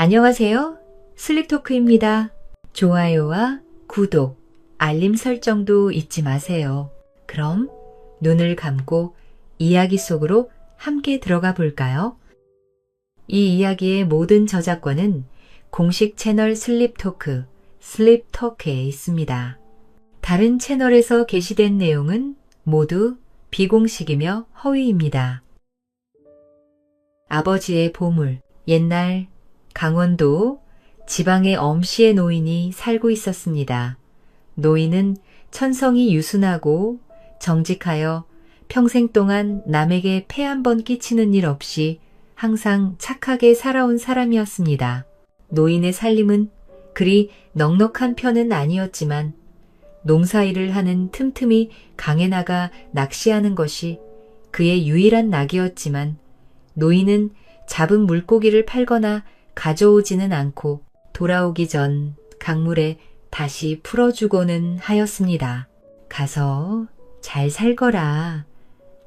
안녕하세요. 슬립토크입니다. 좋아요와 구독, 알림 설정도 잊지 마세요. 그럼 눈을 감고 이야기 속으로 함께 들어가 볼까요? 이 이야기의 모든 저작권은 공식 채널 슬립토크에 있습니다. 다른 채널에서 게시된 내용은 모두 비공식이며 허위입니다. 아버지의 보물. 옛날 강원도 지방의 엄씨의 노인이 살고 있었습니다. 노인은 천성이 유순하고 정직하여 평생 동안 남에게 폐 한 번 끼치는 일 없이 항상 착하게 살아온 사람이었습니다. 노인의 살림은 그리 넉넉한 편은 아니었지만 농사일을 하는 틈틈이 강에 나가 낚시하는 것이 그의 유일한 낙이었지만 노인은 잡은 물고기를 팔거나 가져오지는 않고 돌아오기 전 강물에 다시 풀어주고는 하였습니다. 가서 잘 살거라.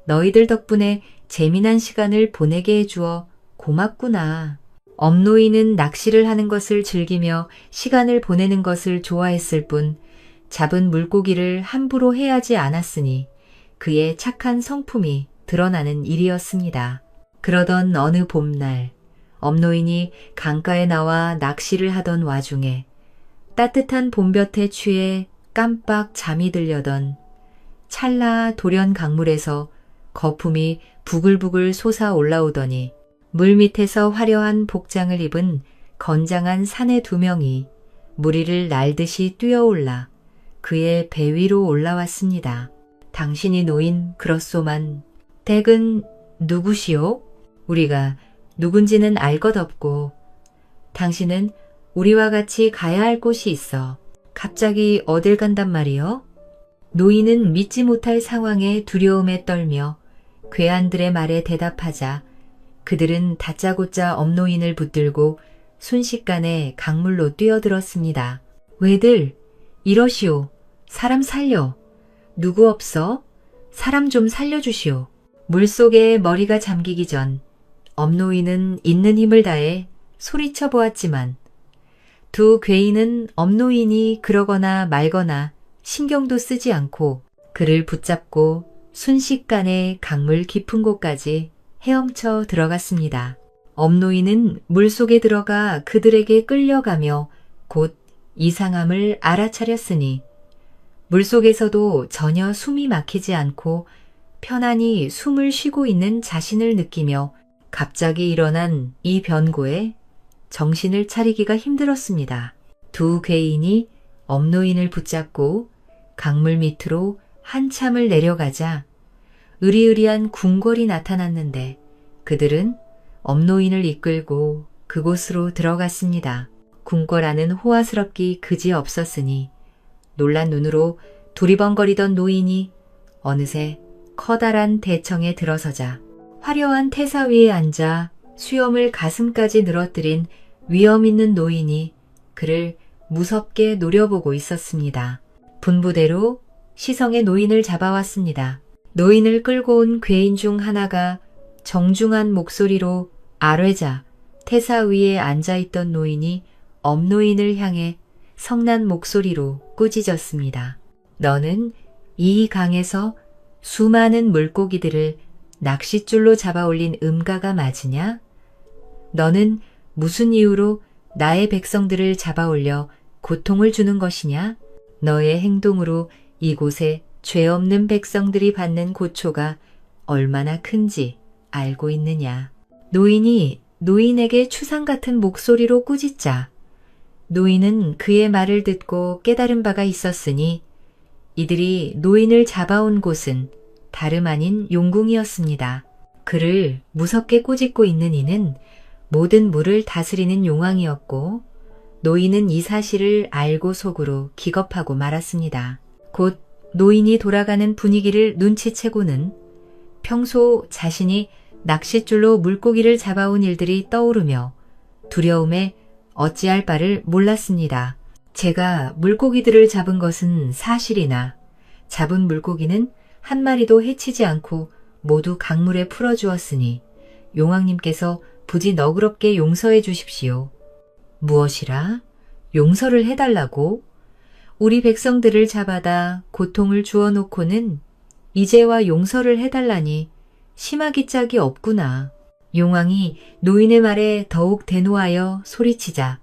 너희들 덕분에 재미난 시간을 보내게 해주어 고맙구나. 엄노인은 낚시를 하는 것을 즐기며 시간을 보내는 것을 좋아했을 뿐 잡은 물고기를 함부로 해하지 않았으니 그의 착한 성품이 드러나는 일이었습니다. 그러던 어느 봄날 엄노인이 강가에 나와 낚시를 하던 와중에 따뜻한 봄볕에 취해 깜빡 잠이 들려던 찰나 돌연 강물에서 거품이 부글부글 솟아 올라오더니 물밑에서 화려한 복장을 입은 건장한 사내 두 명이 물 위를 날듯이 뛰어올라 그의 배 위로 올라왔습니다. 당신이 노인 그렇소만 댁은 누구시오? 우리가 누군지는 알 것 없고 당신은 우리와 같이 가야 할 곳이 있어. 갑자기 어딜 간단 말이요? 노인은 믿지 못할 상황에 두려움에 떨며 괴한들의 말에 대답하자 그들은 다짜고짜 엄노인을 붙들고 순식간에 강물로 뛰어들었습니다. 왜들 이러시오. 사람 살려. 누구 없어? 사람 좀 살려주시오. 물속에 머리가 잠기기 전 엄노인은 있는 힘을 다해 소리쳐 보았지만 두 괴인은 엄노인이 그러거나 말거나 신경도 쓰지 않고 그를 붙잡고 순식간에 강물 깊은 곳까지 헤엄쳐 들어갔습니다. 엄노인은 물속에 들어가 그들에게 끌려가며 곧 이상함을 알아차렸으니 물속에서도 전혀 숨이 막히지 않고 편안히 숨을 쉬고 있는 자신을 느끼며 갑자기 일어난 이 변고에 정신을 차리기가 힘들었습니다. 두 괴인이 엄노인을 붙잡고 강물 밑으로 한참을 내려가자 으리으리한 궁궐이 나타났는데 그들은 엄노인을 이끌고 그곳으로 들어갔습니다. 궁궐 안은 호화스럽기 그지없었으니 놀란 눈으로 두리번거리던 노인이 어느새 커다란 대청에 들어서자 화려한 태사 위에 앉아 수염을 가슴까지 늘어뜨린 위엄 있는 노인이 그를 무섭게 노려보고 있었습니다. 분부대로 시성의 노인을 잡아왔습니다. 노인을 끌고 온 괴인 중 하나가 정중한 목소리로 아뢰자 태사 위에 앉아있던 노인이 엄노인을 향해 성난 목소리로 꾸짖었습니다. 너는 이 강에서 수많은 물고기들을 낚싯줄로 잡아올린 음가가 맞으냐? 너는 무슨 이유로 나의 백성들을 잡아올려 고통을 주는 것이냐? 너의 행동으로 이곳에 죄 없는 백성들이 받는 고초가 얼마나 큰지 알고 있느냐? 노인이 노인에게 추상 같은 목소리로 꾸짖자 노인은 그의 말을 듣고 깨달은 바가 있었으니 이들이 노인을 잡아온 곳은 다름 아닌 용궁이었습니다. 그를 무섭게 꾸짖고 있는 이는 모든 물을 다스리는 용왕이었고 노인은 이 사실을 알고 속으로 기겁하고 말았습니다. 곧 노인이 돌아가는 분위기를 눈치채고는 평소 자신이 낚싯줄로 물고기를 잡아온 일들이 떠오르며 두려움에 어찌할 바를 몰랐습니다. 제가 물고기들을 잡은 것은 사실이나 잡은 물고기는 한 마리도 해치지 않고 모두 강물에 풀어주었으니 용왕님께서 부디 너그럽게 용서해 주십시오. 무엇이라? 용서를 해달라고? 우리 백성들을 잡아다 고통을 주어 놓고는 이제와 용서를 해달라니 심하기 짝이 없구나. 용왕이 노인의 말에 더욱 대노하여 소리치자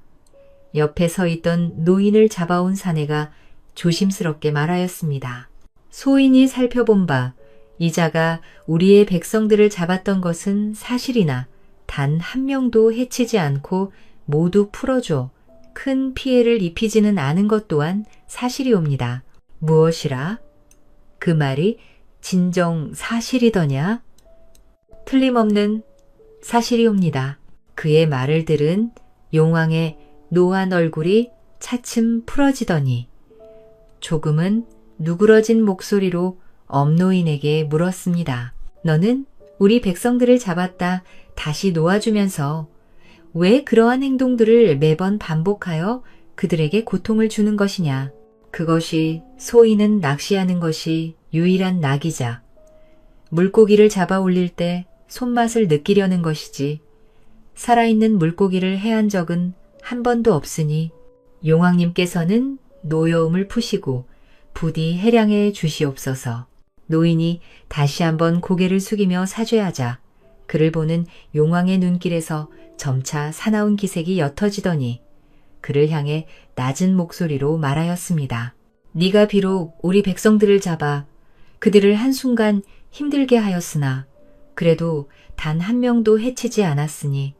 옆에 서 있던 노인을 잡아온 사내가 조심스럽게 말하였습니다. 소인이 살펴본 바 이자가 우리의 백성들을 잡았던 것은 사실이나 단 한 명도 해치지 않고 모두 풀어줘 큰 피해를 입히지는 않은 것 또한 사실이옵니다. 무엇이라? 그 말이 진정 사실이더냐? 틀림없는 사실이옵니다. 그의 말을 들은 용왕의 노한 얼굴이 차츰 풀어지더니 조금은 누그러진 목소리로 엄노인에게 물었습니다. 너는 우리 백성들을 잡았다 다시 놓아주면서 왜 그러한 행동들을 매번 반복하여 그들에게 고통을 주는 것이냐? 그것이 소인은 낚시하는 것이 유일한 낙이자 물고기를 잡아 올릴 때 손맛을 느끼려는 것이지 살아있는 물고기를 해한 적은 한 번도 없으니 용왕님께서는 노여움을 푸시고 부디 해량해 주시옵소서. 노인이 다시 한번 고개를 숙이며 사죄하자 그를 보는 용왕의 눈길에서 점차 사나운 기색이 옅어지더니 그를 향해 낮은 목소리로 말하였습니다. 네가 비록 우리 백성들을 잡아 그들을 한순간 힘들게 하였으나 그래도 단 한 명도 해치지 않았으니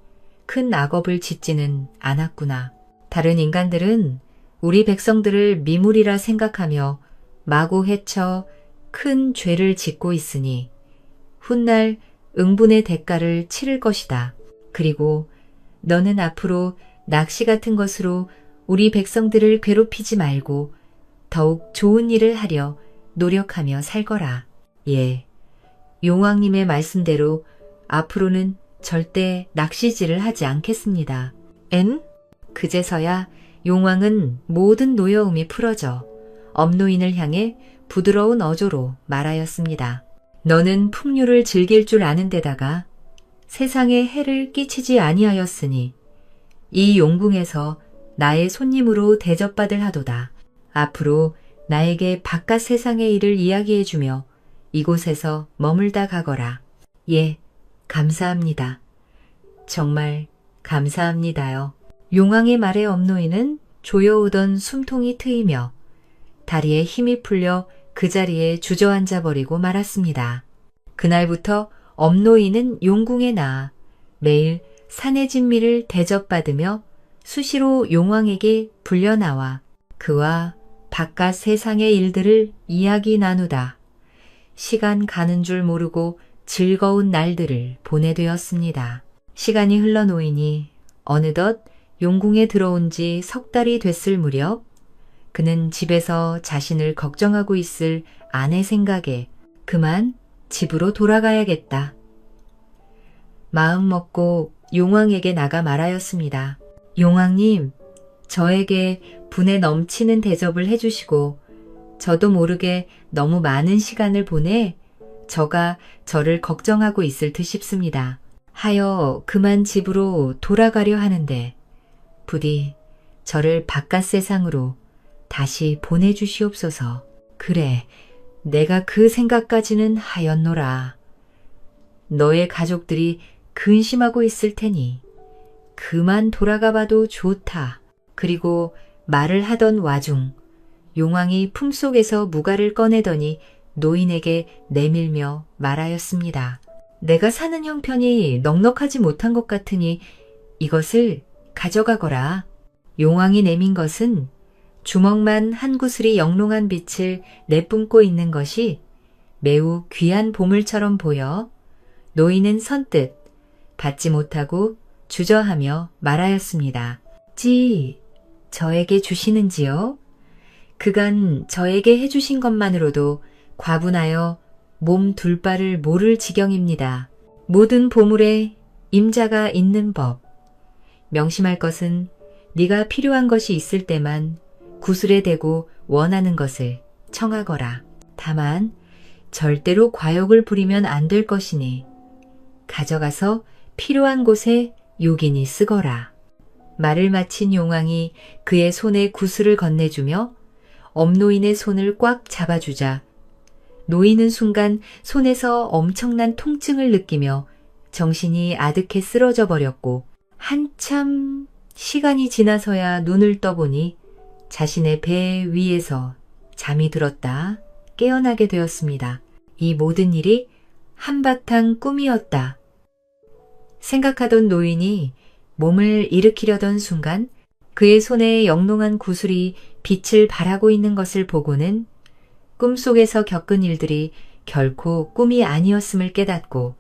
큰 악업을 짓지는 않았구나. 다른 인간들은 우리 백성들을 미물이라 생각하며 마구 해쳐 큰 죄를 짓고 있으니 훗날 응분의 대가를 치를 것이다. 그리고 너는 앞으로 낚시 같은 것으로 우리 백성들을 괴롭히지 말고 더욱 좋은 일을 하려 노력하며 살거라. 예, 용왕님의 말씀대로 앞으로는 절대 낚시질을 하지 않겠습니다. 엔? 그제서야 용왕은 모든 노여움이 풀어져 엄노인을 향해 부드러운 어조로 말하였습니다. 너는 풍류를 즐길 줄 아는 데다가 세상에 해를 끼치지 아니하였으니 이 용궁에서 나의 손님으로 대접받을 하도다. 앞으로 나에게 바깥 세상의 일을 이야기해주며 이곳에서 머물다 가거라. 예, 감사합니다. 정말 감사합니다요. 용왕의 말에 엄노인은 조여오던 숨통이 트이며 다리에 힘이 풀려 그 자리에 주저앉아 버리고 말았습니다. 그날부터 엄노인은 용궁에 나아 매일 산의 진미를 대접받으며 수시로 용왕에게 불려나와 그와 바깥 세상의 일들을 이야기 나누다 시간 가는 줄 모르고 즐거운 날들을 보내되었습니다. 시간이 흘러 노이니 어느덧 용궁에 들어온 지 석 달이 됐을 무렵 그는 집에서 자신을 걱정하고 있을 아내 생각에 그만 집으로 돌아가야겠다. 마음 먹고 용왕에게 나가 말하였습니다. 용왕님, 저에게 분에 넘치는 대접을 해주시고 저도 모르게 너무 많은 시간을 보내 저가 저를 걱정하고 있을 듯 싶습니다. 하여 그만 집으로 돌아가려 하는데 부디 저를 바깥 세상으로 다시 보내주시옵소서. 그래, 내가 그 생각까지는 하였노라. 너의 가족들이 근심하고 있을 테니 그만 돌아가 봐도 좋다. 그리고 말을 하던 와중 용왕이 품속에서 무가를 꺼내더니 노인에게 내밀며 말하였습니다. 내가 사는 형편이 넉넉하지 못한 것 같으니 이것을 가져가거라. 용왕이 내민 것은 주먹만 한 구슬이 영롱한 빛을 내뿜고 있는 것이 매우 귀한 보물처럼 보여 노인은 선뜻 받지 못하고 주저하며 말하였습니다. 저에게 주시는지요? 그간 저에게 해주신 것만으로도 과분하여 몸 둘 바를 모를 지경입니다. 모든 보물에 임자가 있는 법. 명심할 것은 네가 필요한 것이 있을 때만 구슬에 대고 원하는 것을 청하거라. 다만 절대로 과욕을 부리면 안 될 것이니 가져가서 필요한 곳에 요긴히 쓰거라. 말을 마친 용왕이 그의 손에 구슬을 건네주며 엄노인의 손을 꽉 잡아주자 노인은 순간 손에서 엄청난 통증을 느끼며 정신이 아득해 쓰러져 버렸고 한참 시간이 지나서야 눈을 떠보니 자신의 배 위에서 잠이 들었다 깨어나게 되었습니다. 이 모든 일이 한바탕 꿈이었다. 생각하던 노인이 몸을 일으키려던 순간 그의 손에 영롱한 구슬이 빛을 발하고 있는 것을 보고는 꿈속에서 겪은 일들이 결코 꿈이 아니었음을 깨닫고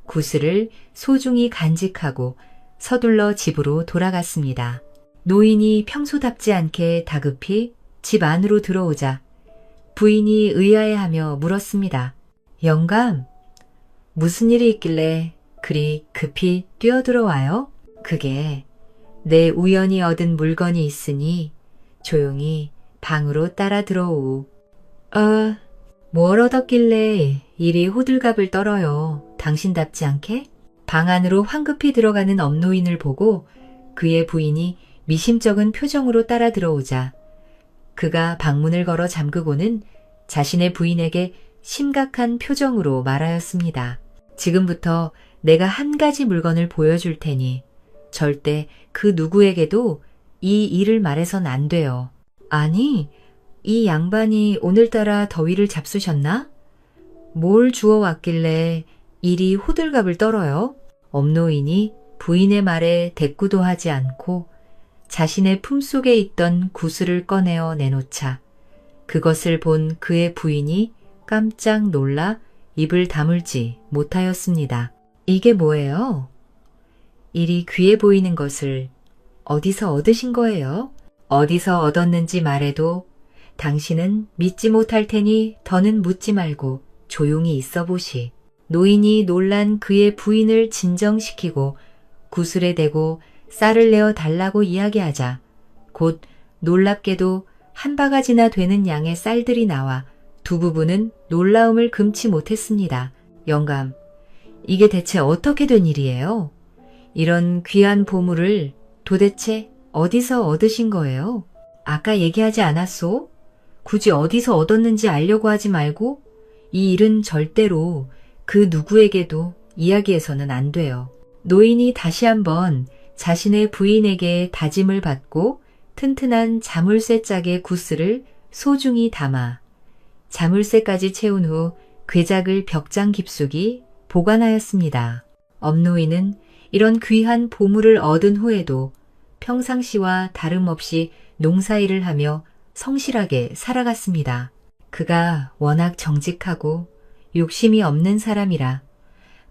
구슬을 소중히 간직하고 서둘러 집으로 돌아갔습니다. 노인이 평소답지 않게 다급히 집 안으로 들어오자 부인이 의아해하며 물었습니다. 영감, 무슨 일이 있길래 그리 급히 뛰어들어와요? 그게 내 우연히 얻은 물건이 있으니 조용히 방으로 따라 들어오우. 뭘 얻었길래 이리 호들갑을 떨어요. 당신답지 않게? 방 안으로 황급히 들어가는 엄노인을 보고 그의 부인이 미심쩍은 표정으로 따라 들어오자 그가 방문을 걸어 잠그고는 자신의 부인에게 심각한 표정으로 말하였습니다. 지금부터 내가 한 가지 물건을 보여줄 테니 절대 그 누구에게도 이 일을 말해선 안 돼요. 아니, 이 양반이 오늘따라 더위를 잡수셨나? 뭘 주워왔길래 이리 호들갑을 떨어요? 엄노인이 부인의 말에 대꾸도 하지 않고 자신의 품속에 있던 구슬을 꺼내어 내놓자 그것을 본 그의 부인이 깜짝 놀라 입을 다물지 못하였습니다. 이게 뭐예요? 이리 귀해 보이는 것을 어디서 얻으신 거예요? 어디서 얻었는지 말해도 당신은 믿지 못할 테니 더는 묻지 말고 조용히 있어 보시. 노인이 놀란 그의 부인을 진정시키고 구슬에 대고 쌀을 내어 달라고 이야기하자 곧 놀랍게도 한 바가지나 되는 양의 쌀들이 나와 두 부부는 놀라움을 금치 못했습니다. 영감, 이게 대체 어떻게 된 일이에요? 이런 귀한 보물을 도대체 어디서 얻으신 거예요? 아까 얘기하지 않았소? 굳이 어디서 얻었는지 알려고 하지 말고 이 일은 절대로 그 누구에게도 이야기해서는 안 돼요. 노인이 다시 한번 자신의 부인에게 다짐을 받고 튼튼한 자물쇠 짝의 구슬을 소중히 담아 자물쇠까지 채운 후 괴작을 벽장 깊숙이 보관하였습니다. 엄노인은 이런 귀한 보물을 얻은 후에도 평상시와 다름없이 농사일을 하며 성실하게 살아갔습니다. 그가 워낙 정직하고 욕심이 없는 사람이라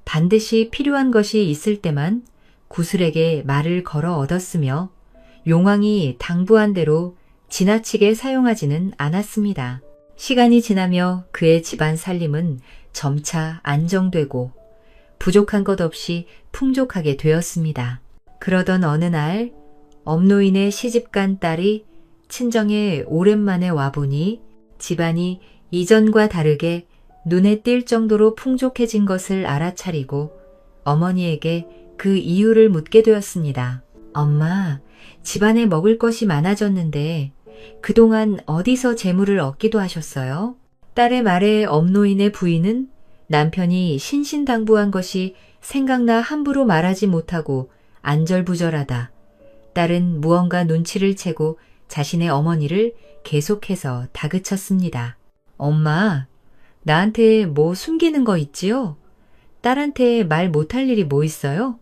반드시 필요한 것이 있을 때만 구슬에게 말을 걸어 얻었으며 용왕이 당부한 대로 지나치게 사용하지는 않았습니다. 시간이 지나며 그의 집안 살림은 점차 안정되고 부족한 것 없이 풍족하게 되었습니다. 그러던 어느 날 엄노인의 시집간 딸이 친정에 오랜만에 와보니 집안이 이전과 다르게 눈에 띌 정도로 풍족해진 것을 알아차리고 어머니에게 그 이유를 묻게 되었습니다. 엄마, 집안에 먹을 것이 많아졌는데 그동안 어디서 재물을 얻기도 하셨어요? 딸의 말에 엄노인의 부인은 남편이 신신당부한 것이 생각나 함부로 말하지 못하고 안절부절하다. 딸은 무언가 눈치를 채고 자신의 어머니를 계속해서 다그쳤습니다. 엄마, 나한테 뭐 숨기는 거 있지요? 딸한테 말 못할 일이 뭐 있어요?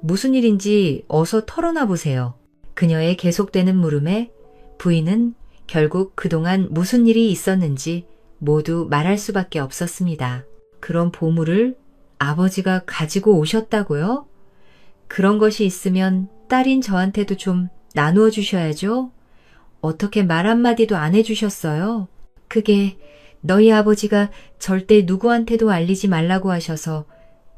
무슨 일인지 어서 털어놔 보세요. 그녀의 계속되는 물음에 부인은 결국 그동안 무슨 일이 있었는지 모두 말할 수밖에 없었습니다. 그런 보물을 아버지가 가지고 오셨다고요? 그런 것이 있으면 딸인 저한테도 좀 나누어 주셔야죠. 어떻게 말 한마디도 안 해주셨어요? 그게 너희 아버지가 절대 누구한테도 알리지 말라고 하셔서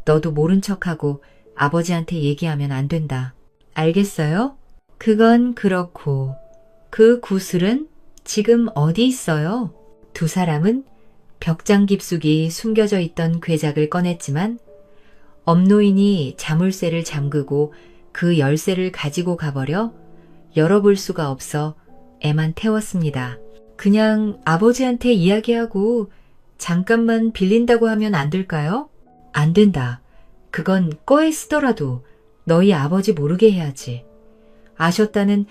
너도 모른 척하고 아버지한테 얘기하면 안 된다. 알겠어요? 그건 그렇고 그 구슬은 지금 어디 있어요? 두 사람은 벽장 깊숙이 숨겨져 있던 괴작을 꺼냈지만 엄노인이 자물쇠를 잠그고 그 열쇠를 가지고 가버려 열어볼 수가 없어 애만 태웠습니다. 그냥 아버지한테 이야기하고 잠깐만 빌린다고 하면 안 될까요? 안 된다. 그건 꺼에 쓰더라도 너희 아버지 모르게 해야지. 아셨다는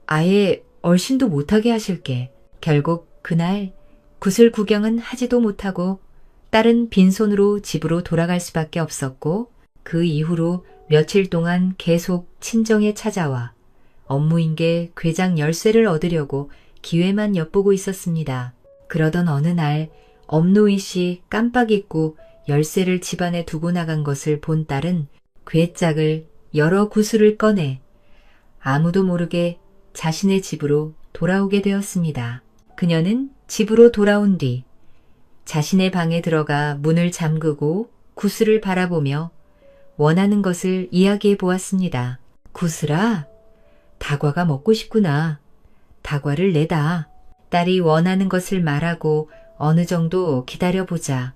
아예 얼씬도 못하게 하실게. 결국 그날 구슬 구경은 하지도 못하고 딸은 빈손으로 집으로 돌아갈 수밖에 없었고 그 이후로 며칠 동안 계속 친정에 찾아와 업무인계 괴장 열쇠를 얻으려고 기회만 엿보고 있었습니다. 그러던 어느 날 엄노희 씨 깜빡 잊고 열쇠를 집안에 두고 나간 것을 본 딸은 괴짝을 열어 구슬을 꺼내 아무도 모르게 자신의 집으로 돌아오게 되었습니다. 그녀는 집으로 돌아온 뒤 자신의 방에 들어가 문을 잠그고 구슬을 바라보며 원하는 것을 이야기해 보았습니다. 구슬아, 다과가 먹고 싶구나. 다과를 내다. 딸이 원하는 것을 말하고 어느 정도 기다려보자.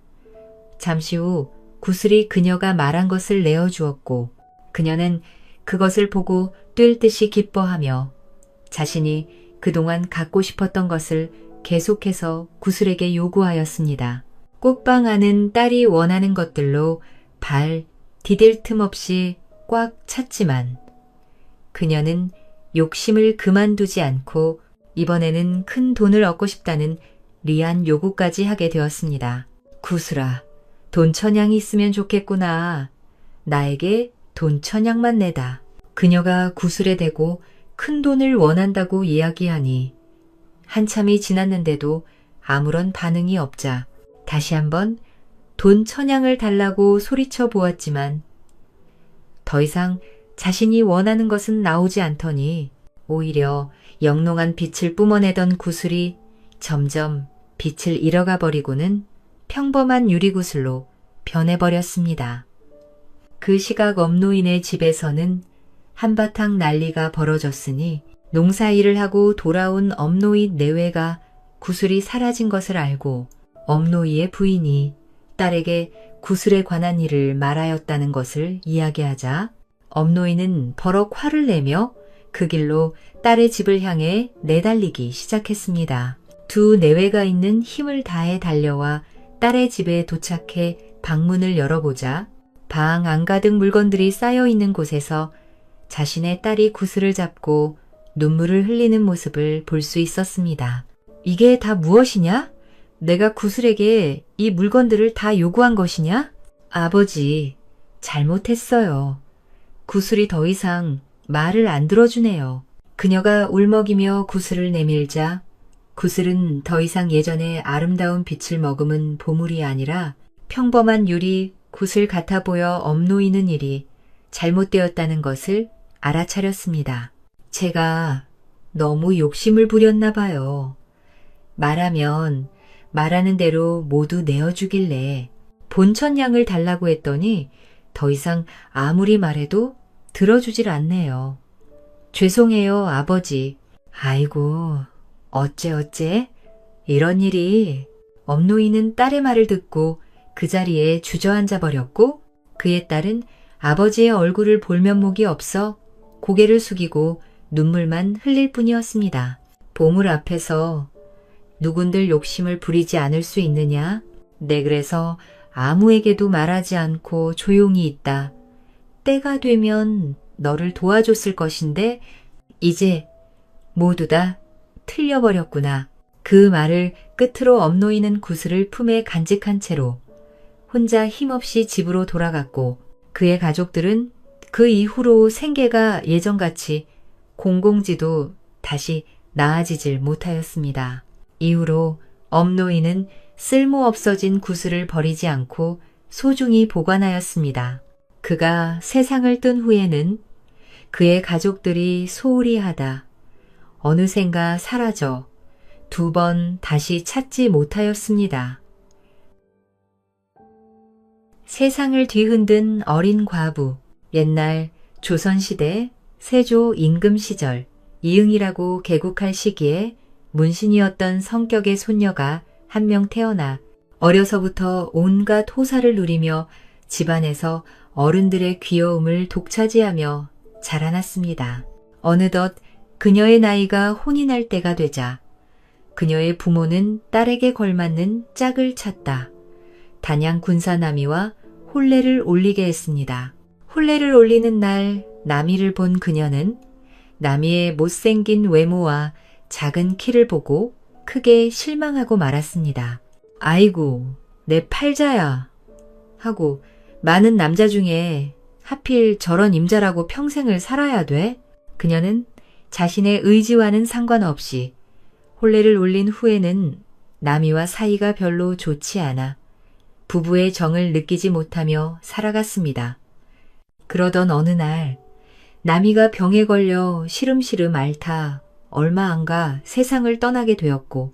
잠시 후 구슬이 그녀가 말한 것을 내어주었고 그녀는 그것을 보고 뛸 듯이 기뻐하며 자신이 그동안 갖고 싶었던 것을 계속해서 구슬에게 요구하였습니다. 꽃방 안은 딸이 원하는 것들로 발 디딜 틈 없이 꽉 찼지만 그녀는 욕심을 그만두지 않고 이번에는 큰 돈을 얻고 싶다는 리안 요구까지 하게 되었습니다. 구슬아, 돈 천냥이 있으면 좋겠구나. 나에게 돈 천냥만 내다. 그녀가 구슬에 대고 큰 돈을 원한다고 이야기하니 한참이 지났는데도 아무런 반응이 없자 다시 한번 돈 천냥을 달라고 소리쳐 보았지만 더 이상 자신이 원하는 것은 나오지 않더니 오히려 영롱한 빛을 뿜어내던 구슬이 점점 빛을 잃어가 버리고는 평범한 유리구슬로 변해버렸습니다. 그 시각 엄노인의 집에서는 한바탕 난리가 벌어졌으니 농사일을 하고 돌아온 엄노인 내외가 구슬이 사라진 것을 알고 엄노이의 부인이 딸에게 구슬에 관한 일을 말하였다는 것을 이야기하자 엄노이는 버럭 화를 내며 그 길로 딸의 집을 향해 내달리기 시작했습니다. 두 내외가 있는 힘을 다해 달려와 딸의 집에 도착해 방문을 열어보자 방 안가득 물건들이 쌓여있는 곳에서 자신의 딸이 구슬을 잡고 눈물을 흘리는 모습을 볼 수 있었습니다. 이게 다 무엇이냐? 내가 구슬에게 이 물건들을 다 요구한 것이냐? 아버지, 잘못했어요. 구슬이 더 이상 말을 안 들어주네요. 그녀가 울먹이며 구슬을 내밀자 구슬은 더 이상 예전의 아름다운 빛을 머금은 보물이 아니라 평범한 유리 구슬 같아 보여 엄노이는 일이 잘못되었다는 것을 알아차렸습니다. 제가 너무 욕심을 부렸나 봐요. 말하면 말하는 대로 모두 내어주길래 본천냥을 달라고 했더니 더 이상 아무리 말해도 들어주질 않네요. 죄송해요, 아버지. 아이고, 어째 이런 일이. 엄노이는 딸의 말을 듣고 그 자리에 주저앉아 버렸고 그의 딸은 아버지의 얼굴을 볼 면목이 없어 고개를 숙이고 눈물만 흘릴 뿐이었습니다. 보물 앞에서 누군들 욕심을 부리지 않을 수 있느냐? 네, 그래서 아무에게도 말하지 않고 조용히 있다. 때가 되면 너를 도와줬을 것인데 이제 모두 다 틀려버렸구나. 그 말을 끝으로 엄노이는 구슬을 품에 간직한 채로 혼자 힘없이 집으로 돌아갔고 그의 가족들은 그 이후로 생계가 예전같이 공공지도 다시 나아지질 못하였습니다. 이후로 엄노이는 쓸모없어진 구슬을 버리지 않고 소중히 보관하였습니다. 그가 세상을 뜬 후에는 그의 가족들이 소홀히 하다 어느샌가 사라져 2번 다시 찾지 못하였습니다. 세상을 뒤흔든 어린 과부. 옛날 조선시대 세조 임금 시절 이응이라고 개국할 시기에 문신이었던 성격의 손녀가 한 명 태어나 어려서부터 온갖 호사를 누리며 집안에서 어른들의 귀여움을 독차지하며 자라났습니다. 어느덧 그녀의 나이가 혼이 날 때가 되자 그녀의 부모는 딸에게 걸맞는 짝을 찾다. 단양 군사나미와 혼례를 올리게 했습니다. 혼례를 올리는 날 나미를 본 그녀는 나미의 못생긴 외모와 작은 키를 보고 크게 실망하고 말았습니다. 아이고, 내 팔자야. 하고 많은 남자 중에 하필 저런 임자라고 평생을 살아야 돼? 그녀는 자신의 의지와는 상관없이 혼례를 올린 후에는 나미와 사이가 별로 좋지 않아 부부의 정을 느끼지 못하며 살아갔습니다. 그러던 어느 날 나미가 병에 걸려 시름시름 앓다 얼마 안 가 세상을 떠나게 되었고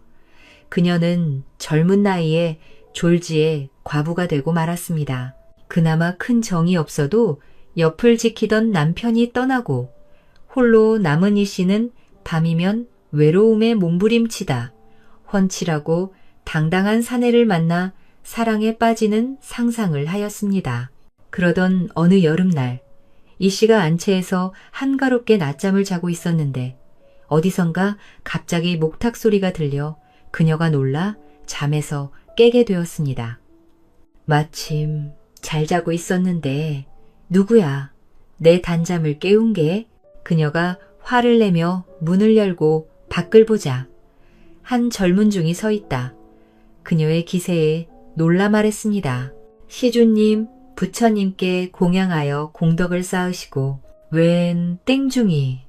그녀는 젊은 나이에 졸지에 과부가 되고 말았습니다. 그나마 큰 정이 없어도 옆을 지키던 남편이 떠나고 홀로 남은 이 씨는 밤이면 외로움에 몸부림치다 훤칠하고 당당한 사내를 만나 사랑에 빠지는 상상을 하였습니다. 그러던 어느 여름날 이 씨가 안채에서 한가롭게 낮잠을 자고 있었는데 어디선가 갑자기 목탁 소리가 들려 그녀가 놀라 잠에서 깨게 되었습니다. 마침 잘 자고 있었는데 누구야? 내 단잠을 깨운 게? 그녀가 화를 내며 문을 열고 밖을 보자 한 젊은 중이 서 있다. 그녀의 기세에 놀라 말했습니다. 시주님, 부처님께 공양하여 공덕을 쌓으시고 웬 땡중이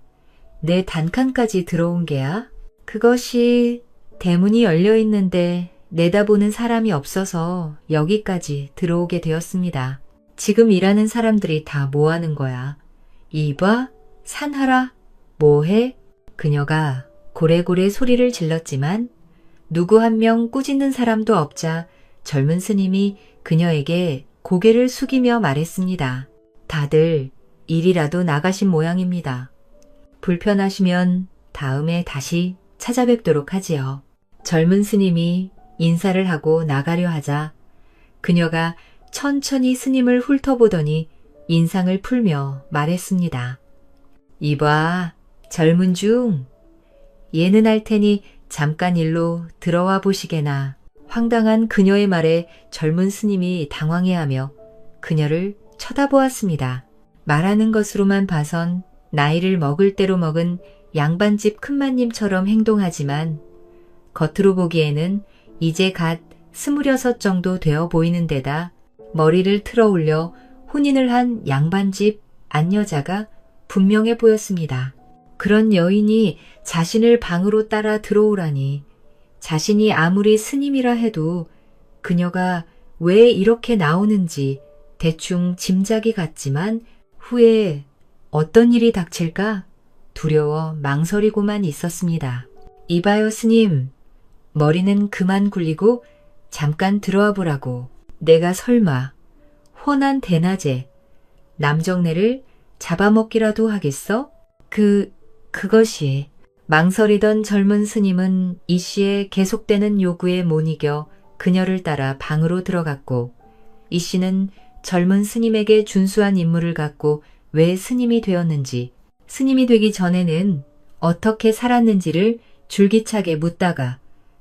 내 단칸까지 들어온 게야? 그것이 대문이 열려 있는데 내다보는 사람이 없어서 여기까지 들어오게 되었습니다. 지금 일하는 사람들이 다 뭐하는 거야? 이봐, 산하라, 뭐해? 그녀가 고래고래 소리를 질렀지만 누구 한 명 꾸짖는 사람도 없자 젊은 스님이 그녀에게 고개를 숙이며 말했습니다. 다들 일이라도 나가신 모양입니다. 불편하시면 다음에 다시 찾아뵙도록 하지요. 젊은 스님이 인사를 하고 나가려 하자 그녀가 천천히 스님을 훑어보더니 인상을 풀며 말했습니다. 이봐, 젊은 중, 얘는 할 테니 잠깐 일로 들어와 보시게나. 황당한 그녀의 말에 젊은 스님이 당황해하며 그녀를 쳐다보았습니다. 말하는 것으로만 봐선 나이를 먹을 대로 먹은 양반집 큰마님처럼 행동하지만 겉으로 보기에는 이제 갓 26 정도 되어 보이는 데다 머리를 틀어 올려 혼인을 한 양반집 안여자가 분명해 보였습니다. 그런 여인이 자신을 방으로 따라 들어오라니 자신이 아무리 스님이라 해도 그녀가 왜 이렇게 나오는지 대충 짐작이 갔지만 후에 어떤 일이 닥칠까 두려워 망설이고만 있었습니다. 이봐요 스님, 머리는 그만 굴리고 잠깐 들어와 보라고. 내가 설마 훤한 대낮에 남정네를 잡아먹기라도 하겠어? 그것이. 망설이던 젊은 스님은 이 씨의 계속되는 요구에 못 이겨 그녀를 따라 방으로 들어갔고 이 씨는 젊은 스님에게 준수한 임무를 갖고 왜 스님이 되었는지, 스님이 되기 전에는 어떻게 살았는지를 줄기차게 묻다가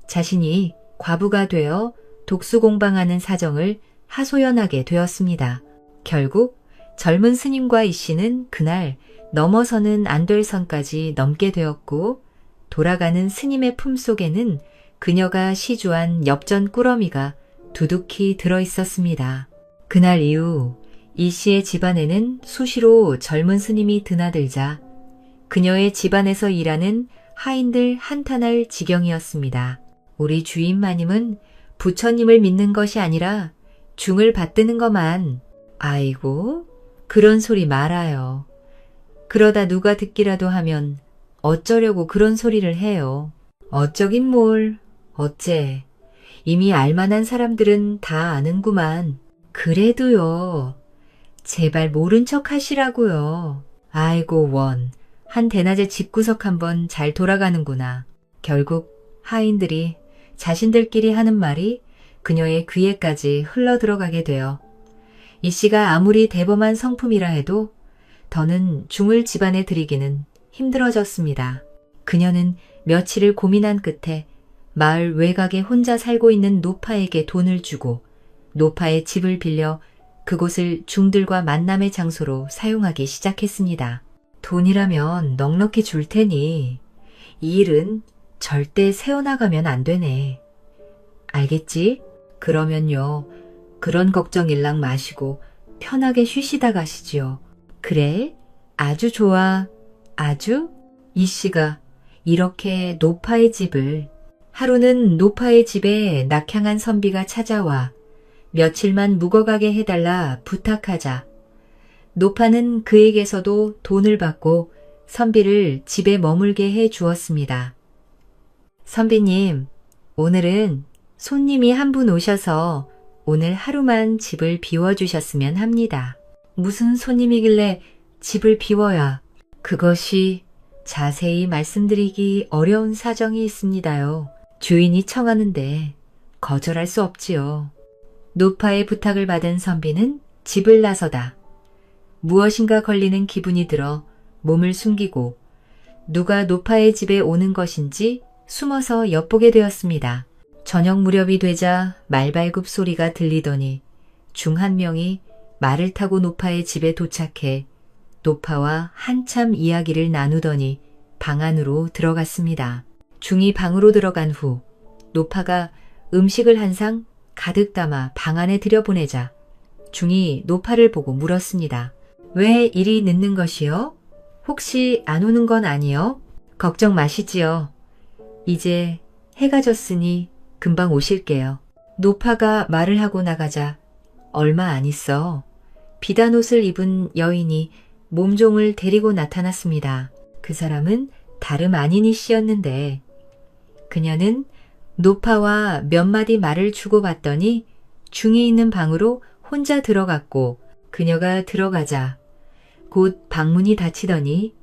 자신이 과부가 되어 독수공방하는 사정을 하소연하게 되었습니다. 결국 젊은 스님과 이 씨는 그날 넘어서는 안 될 선까지 넘게 되었고 돌아가는 스님의 품속에는 그녀가 시주한 엽전 꾸러미가 두둑히 들어있었습니다. 그날 이후 이 씨의 집안에는 수시로 젊은 스님이 드나들자 그녀의 집안에서 일하는 하인들 한탄할 지경이었습니다. 우리 주인 마님은 부처님을 믿는 것이 아니라 중을 받드는 거만. 아이고, 그런 소리 말아요. 그러다 누가 듣기라도 하면 어쩌려고 그런 소리를 해요. 어쩌긴 뭘, 어째. 이미 알만한 사람들은 다 아는구만. 그래도요. 제발 모른 척 하시라고요. 아이고 원, 한 대낮에 집구석 한번 잘 돌아가는구나. 결국 하인들이 자신들끼리 하는 말이 그녀의 귀에까지 흘러들어가게 되어 이 씨가 아무리 대범한 성품이라 해도 더는 중을 집안에 들이기는 힘들어졌습니다. 그녀는 며칠을 고민한 끝에 마을 외곽에 혼자 살고 있는 노파에게 돈을 주고 노파의 집을 빌려 그곳을 중들과 만남의 장소로 사용하기 시작했습니다. 돈이라면 넉넉히 줄 테니 이 일은 절대 세워나가면 안 되네. 알겠지? 그러면요. 그런 걱정 일랑 마시고 편하게 쉬시다 가시지요. 그래? 아주 좋아. 아주? 이 씨가 이렇게 노파의 집을 하루는 노파의 집에 낙향한 선비가 찾아와 며칠만 묵어가게 해달라 부탁하자 노파는 그에게서도 돈을 받고 선비를 집에 머물게 해 주었습니다. 선비님, 오늘은 손님이 한 분 오셔서 오늘 하루만 집을 비워주셨으면 합니다. 무슨 손님이길래 집을 비워야? 그것이 자세히 말씀드리기 어려운 사정이 있습니다요. 주인이 청하는데 거절할 수 없지요. 노파의 부탁을 받은 선비는 집을 나서다. 무엇인가 걸리는 기분이 들어 몸을 숨기고 누가 노파의 집에 오는 것인지 숨어서 엿보게 되었습니다. 저녁 무렵이 되자 말발굽 소리가 들리더니 중 한 명이 말을 타고 노파의 집에 도착해 노파와 한참 이야기를 나누더니 방 안으로 들어갔습니다. 중이 방으로 들어간 후 노파가 음식을 한 상 가득 담아 방 안에 들여보내자 중이 노파를 보고 물었습니다. 왜 이리 늦는 것이요? 혹시 안 오는 건 아니요? 걱정 마시지요. 이제 해가 졌으니 금방 오실게요. 노파가 말을 하고 나가자 얼마 안 있어 비단 옷을 입은 여인이 몸종을 데리고 나타났습니다. 그 사람은 다름 아닌 이 씨였는데 그녀는 노파와 몇 마디 말을 주고받더니 중이 있는 방으로 혼자 들어갔고 그녀가 들어가자 곧 방문이 닫히더니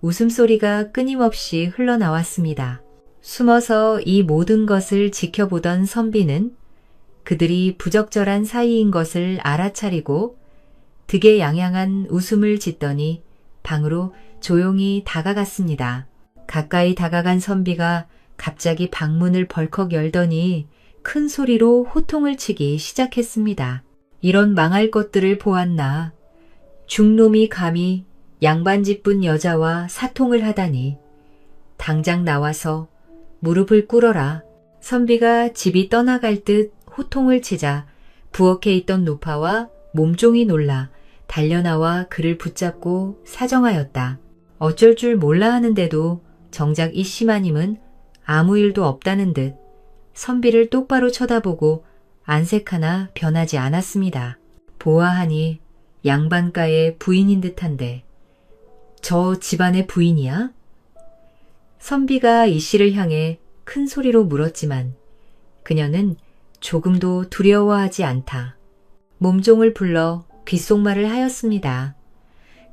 웃음소리가 끊임없이 흘러나왔습니다. 숨어서 이 모든 것을 지켜보던 선비는 그들이 부적절한 사이인 것을 알아차리고 득에양양한 웃음을 짓더니 방으로 조용히 다가갔습니다. 가까이 다가간 선비가 갑자기 방문을 벌컥 열더니 큰 소리로 호통을 치기 시작했습니다. 이런 망할 것들을 보았나. 중놈이 감히 양반집분 여자와 사통을 하다니. 당장 나와서 무릎을 꿇어라. 선비가 집이 떠나갈 듯 호통을 치자 부엌에 있던 노파와 몸종이 놀라 달려나와 그를 붙잡고 사정하였다. 어쩔 줄 몰라 하는데도 정작 이 씨마님은 아무 일도 없다는 듯 선비를 똑바로 쳐다보고 안색 하나 변하지 않았습니다. 보아하니 양반가의 부인인 듯한데 저 집안의 부인이야? 선비가 이 씨를 향해 큰 소리로 물었지만 그녀는 조금도 두려워하지 않다. 몸종을 불러 귓속말을 하였습니다.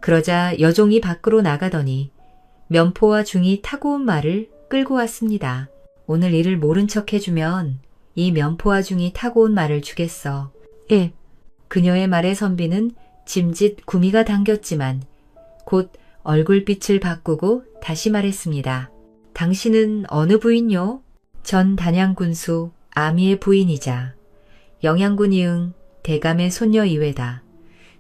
그러자 여종이 밖으로 나가더니 면포와 중이 타고 온 말을 끌고 왔습니다. 오늘 이를 모른 척 해주면 이 면포와 중이 타고 온 말을 주겠어. 예. 그녀의 말에 선비는 짐짓 구미가 당겼지만 곧 얼굴빛을 바꾸고 다시 말했습니다. 당신은 어느 부인요? 전 단양군수 아미의 부인이자 영양군 이응 대감의 손녀 이외다.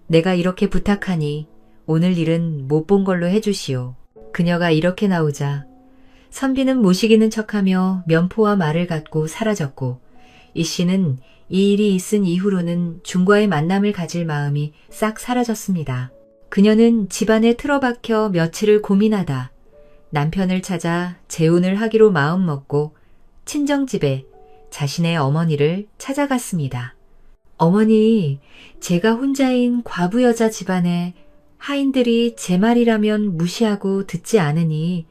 내가 이렇게 부탁하니 오늘 일은 못 본 걸로 해주시오. 그녀가 이렇게 나오자 선비는 모시기는 척하며 면포와 말을 갖고 사라졌고 이 씨는 이 일이 있은 이후로는 중과의 만남을 가질 마음이 싹 사라졌습니다. 그녀는 집안에 틀어박혀 며칠을 고민하다 남편을 찾아 재혼을 하기로 마음먹고 친정집에 자신의 어머니를 찾아갔습니다. 어머니, 제가 혼자인 과부 여자 집안에 하인들이 제 말이라면 무시하고 듣지 않으니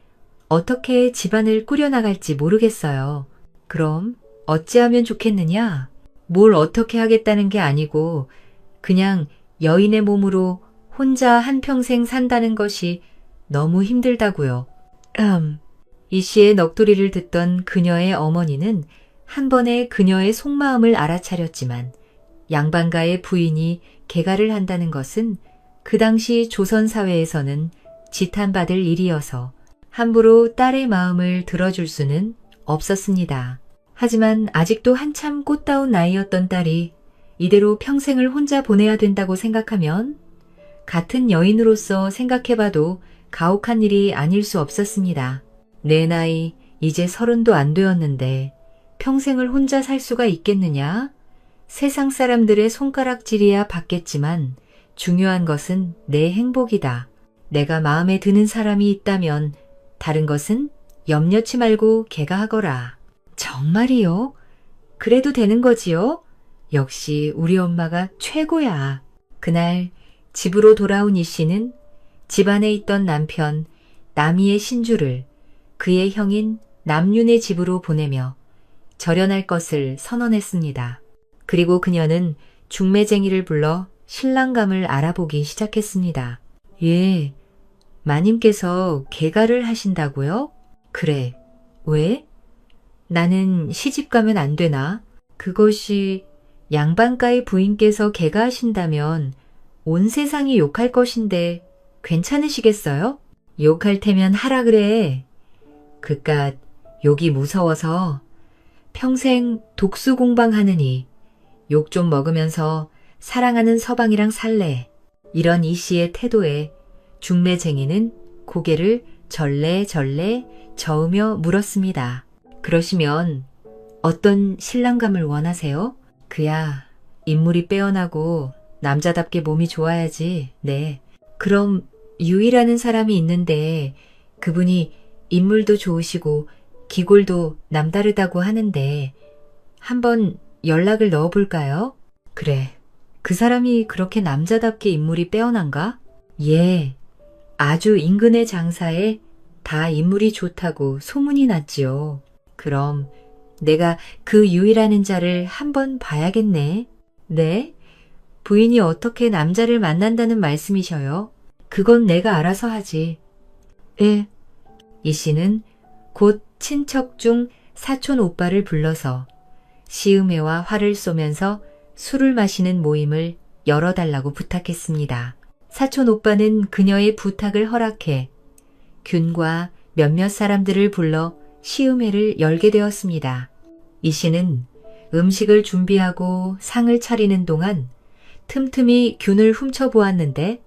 어떻게 집안을 꾸려나갈지 모르겠어요. 그럼 어찌하면 좋겠느냐? 뭘 어떻게 하겠다는 게 아니고 그냥 여인의 몸으로 혼자 한평생 산다는 것이 너무 힘들다고요. 이 씨의 넋두리를 듣던 그녀의 어머니는 한 번에 그녀의 속마음을 알아차렸지만 양반가의 부인이 개가를 한다는 것은 그 당시 조선 사회에서는 지탄받을 일이어서 함부로 딸의 마음을 들어줄 수는 없었습니다. 하지만 아직도 한참 꽃다운 나이였던 딸이 이대로 평생을 혼자 보내야 된다고 생각하면 같은 여인으로서 생각해봐도 가혹한 일이 아닐 수 없었습니다. 내 나이 이제 30도 안 되었는데 평생을 혼자 살 수가 있겠느냐? 세상 사람들의 손가락질이야 받겠지만 중요한 것은 내 행복이다. 내가 마음에 드는 사람이 있다면 다른 것은 염려치 말고 개가하거라. 정말이요? 그래도 되는 거지요? 역시 우리 엄마가 최고야. 그날 집으로 돌아온 이 씨는 집안에 있던 남편 남이의 신주를 그의 형인 남윤의 집으로 보내며 절연할 것을 선언했습니다. 그리고 그녀는 중매쟁이를 불러 신랑감을 알아보기 시작했습니다. 예, 마님께서 개가를 하신다고요? 그래. 왜? 나는 시집 가면 안 되나? 그것이 양반가의 부인께서 개가 하신다면 온 세상이 욕할 것인데 괜찮으시겠어요? 욕할 테면 하라 그래. 그깟 욕이 무서워서 평생 독수 공방하느니 욕 좀 먹으면서 사랑하는 서방이랑 살래. 이런 이 씨의 태도에 중매쟁이는 고개를 절레절레 저으며 물었습니다. 그러시면 어떤 신랑감을 원하세요? 그야 인물이 빼어나고 남자답게 몸이 좋아야지. 네. 그럼 유이라는 사람이 있는데 그분이 인물도 좋으시고 기골도 남다르다고 하는데 한번 연락을 넣어볼까요? 그래. 그 사람이 그렇게 남자답게 인물이 빼어난가? 예. 아주 인근의 장사에 다 인물이 좋다고 소문이 났지요. 그럼 내가 그 유이라는 자를 한번 봐야겠네. 네? 부인이 어떻게 남자를 만난다는 말씀이셔요? 그건 내가 알아서 하지. 예. 이 씨는 곧 친척 중 사촌 오빠를 불러서 시음회와 화를 쏘면서 술을 마시는 모임을 열어달라고 부탁했습니다. 사촌 오빠는 그녀의 부탁을 허락해 균과 몇몇 사람들을 불러 시음회를 열게 되었습니다. 이 씨는 음식을 준비하고 상을 차리는 동안 틈틈이 균을 훔쳐보았는데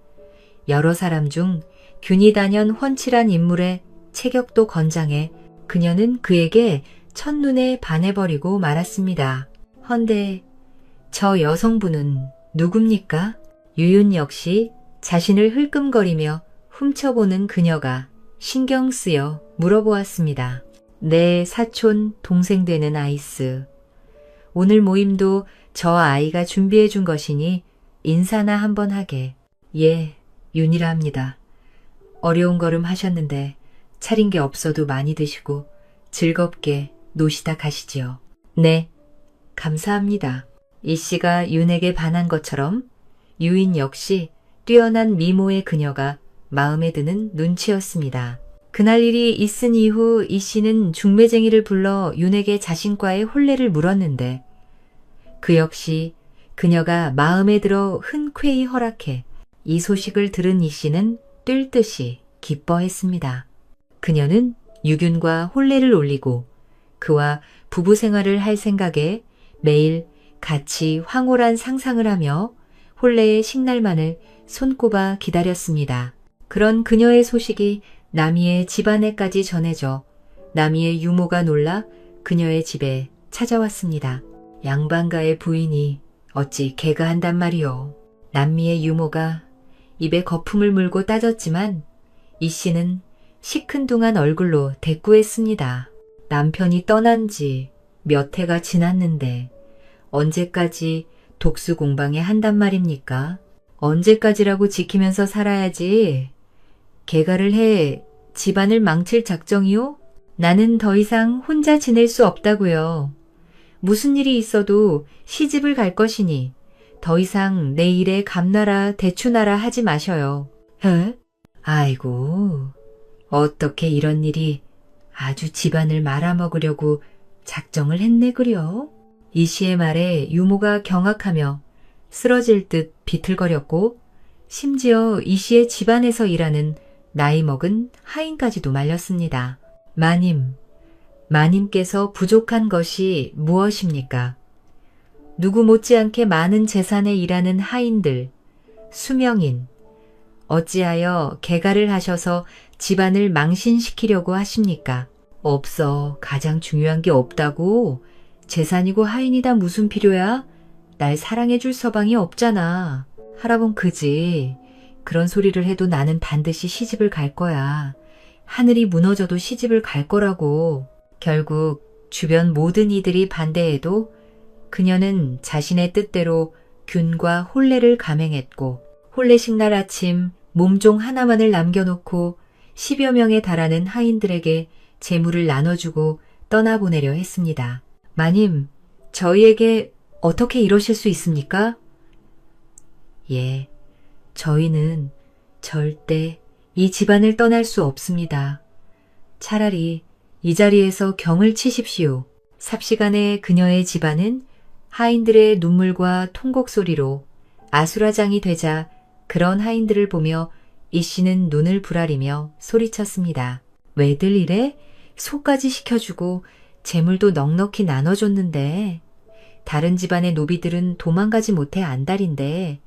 여러 사람 중 균이 단연 훤칠한 인물의 체격도 건장해 그녀는 그에게 첫눈에 반해버리고 말았습니다. 헌데 저 여성분은 누굽니까? 유윤 역시 자신을 흘끔거리며 훔쳐보는 그녀가 신경 쓰여 물어보았습니다. 내 사촌 동생 되는 아이스. 오늘 모임도 저 아이가 준비해 준 것이니 인사나 한번 하게. 예, 윤이라 합니다. 어려운 걸음 하셨는데 차린 게 없어도 많이 드시고 즐겁게 노시다 가시지요. 네, 감사합니다. 이 씨가 윤에게 반한 것처럼 유인 역시 뛰어난 미모의 그녀가 마음에 드는 눈치였습니다. 그날 일이 있은 이후 이 씨는 중매쟁이를 불러 윤에게 자신과의 혼례를 물었는데 그 역시 그녀가 마음에 들어 흔쾌히 허락해 이 소식을 들은 이 씨는 뛸 듯이 기뻐했습니다. 그녀는 유균과 혼례를 올리고 그와 부부 생활을 할 생각에 매일 같이 황홀한 상상을 하며 혼례의 식날만을 손꼽아 기다렸습니다. 그런 그녀의 소식이 남이의 집안에까지 전해져 남이의 유모가 놀라 그녀의 집에 찾아왔습니다. 양반가의 부인이 어찌 개가 한단 말이오. 남미의 유모가 입에 거품을 물고 따졌지만 이 씨는 시큰둥한 얼굴로 대꾸했습니다. 남편이 떠난 지 몇 해가 지났는데 언제까지 독수공방에 한단 말입니까? 언제까지라고 지키면서 살아야지. 개가를 해 집안을 망칠 작정이요? 나는 더 이상 혼자 지낼 수 없다고요. 무슨 일이 있어도 시집을 갈 것이니 더 이상 내 일에 감나라 대추나라 하지 마셔요. 에? 아이고, 어떻게 이런 일이 아주 집안을 말아먹으려고 작정을 했네 그려? 이 씨의 말에 유모가 경악하며 쓰러질 듯 비틀거렸고 심지어 이 씨의 집안에서 일하는 나이 먹은 하인까지도 말렸습니다. 마님께서 부족한 것이 무엇입니까? 누구 못지않게 많은 재산에 일하는 하인들, 수명인, 어찌하여 개가를 하셔서 집안을 망신시키려고 하십니까? 없어. 가장 중요한 게 없다고. 재산이고 하인이다 무슨 필요야? 날 사랑해줄 서방이 없잖아. 할아본 그지. 그런 소리를 해도 나는 반드시 시집을 갈 거야. 하늘이 무너져도 시집을 갈 거라고. 결국 주변 모든 이들이 반대해도 그녀는 자신의 뜻대로 균과 혼례를 감행했고 혼례식 날 아침 몸종 하나만을 남겨놓고 10여 명에 달하는 하인들에게 재물을 나눠주고 떠나보내려 했습니다. 마님, 저희에게 어떻게 이러실 수 있습니까? 예, 저희는 절대 이 집안을 떠날 수 없습니다. 차라리 이 자리에서 경을 치십시오. 삽시간에 그녀의 집안은 하인들의 눈물과 통곡 소리로 아수라장이 되자 그런 하인들을 보며 이 씨는 눈을 부라리며 소리쳤습니다. 왜들 이래? 소까지 시켜주고 재물도 넉넉히 나눠줬는데 다른 집안의 노비들은 도망가지 못해 안달인데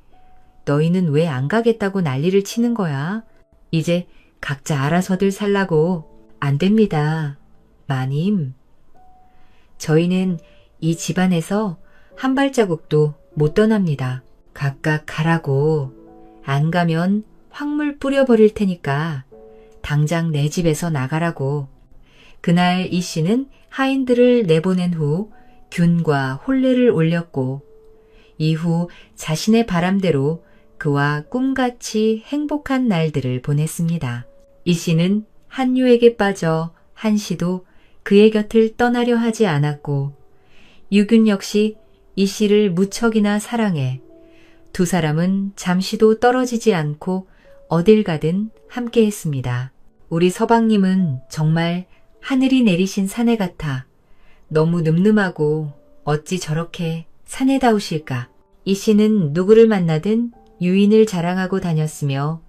너희는 왜 안 가겠다고 난리를 치는 거야? 이제 각자 알아서들 살라고. 안 됩니다. 마님. 저희는 이 집안에서 한 발자국도 못 떠납니다. 각각 가라고. 안 가면 황물 뿌려버릴 테니까 당장 내 집에서 나가라고. 그날 이 씨는 하인들을 내보낸 후 균과 혼례를 올렸고 이후 자신의 바람대로 그와 꿈같이 행복한 날들을 보냈습니다. 이 씨는 한유에게 빠져 한시도 그의 곁을 떠나려 하지 않았고 유균 역시 이 씨를 무척이나 사랑해 두 사람은 잠시도 떨어지지 않고 어딜 가든 함께 했습니다. 우리 서방님은 정말 하늘이 내리신 사내 같아. 너무 늠름하고 어찌 저렇게 사내다우실까. 이 씨는 누구를 만나든 유인을 자랑하고 다녔으며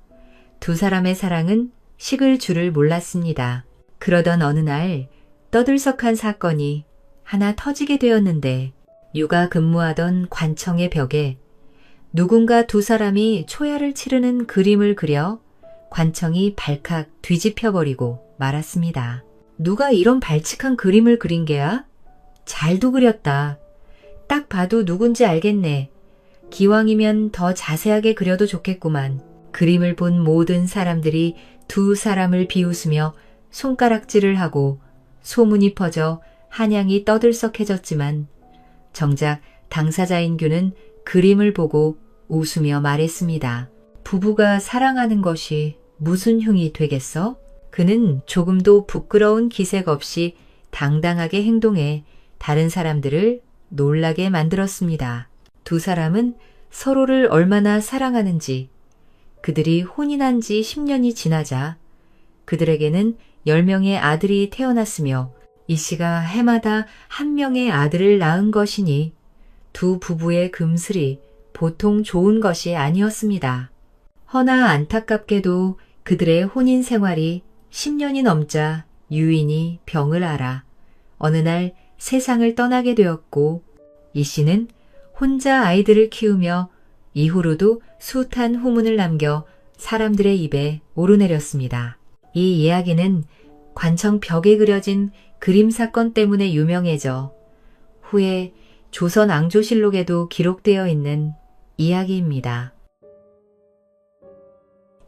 두 사람의 사랑은 식을 줄을 몰랐습니다. 그러던 어느 날 떠들썩한 사건이 하나 터지게 되었는데 유가 근무하던 관청의 벽에 누군가 두 사람이 초야를 치르는 그림을 그려 관청이 발칵 뒤집혀버리고 말았습니다. 누가 이런 발칙한 그림을 그린 게야? 잘도 그렸다. 딱 봐도 누군지 알겠네. 기왕이면 더 자세하게 그려도 좋겠구만. 그림을 본 모든 사람들이 두 사람을 비웃으며 손가락질을 하고 소문이 퍼져 한양이 떠들썩해졌지만 정작 당사자인 균은 그림을 보고 웃으며 말했습니다. 부부가 사랑하는 것이 무슨 흉이 되겠어? 그는 조금도 부끄러운 기색 없이 당당하게 행동해 다른 사람들을 놀라게 만들었습니다. 두 사람은 서로를 얼마나 사랑하는지 그들이 혼인한 지 10년이 지나자 그들에게는 10명의 아들이 태어났으며 이 씨가 해마다 한 명의 아들을 낳은 것이니 두 부부의 금슬이 보통 좋은 것이 아니었습니다. 허나 안타깝게도 그들의 혼인 생활이 10년이 넘자 유인이 병을 앓아 어느 날 세상을 떠나게 되었고 이 씨는 혼자 아이들을 키우며 이후로도 숱한 후문을 남겨 사람들의 입에 오르내렸습니다. 이 이야기는 관청 벽에 그려진 그림 사건 때문에 유명해져 후에 조선 앙조실록에도 기록되어 있는 이야기입니다.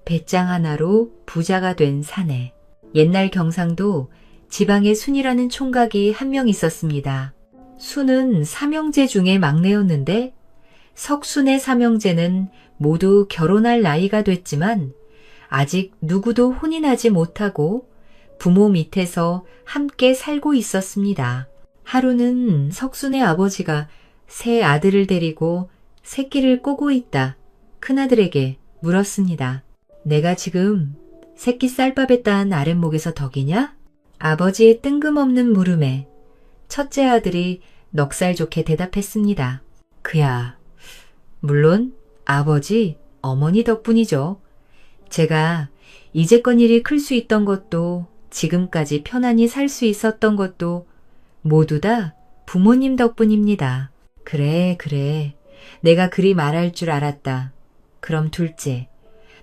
배짱 하나로 부자가 된 사내. 옛날 경상도 지방에 순이라는 총각이 한 명 있었습니다. 순은 삼형제 중에 막내였는데 석순의 삼형제는 모두 결혼할 나이가 됐지만 아직 누구도 혼인하지 못하고 부모 밑에서 함께 살고 있었습니다. 하루는 석순의 아버지가 새 아들을 데리고 새끼를 꼬고 있다 큰아들에게 물었습니다. 내가 지금 새끼 쌀밥에 딴 아랫목에서 덕이냐? 아버지의 뜬금없는 물음에 첫째 아들이 넉살 좋게 대답했습니다. 그야, 물론 아버지 어머니 덕분이죠. 제가 이제껏 일이 클 수 있던 것도 지금까지 편안히 살 수 있었던 것도 모두 다 부모님 덕분입니다. 그래, 그래. 내가 그리 말할 줄 알았다. 그럼 둘째,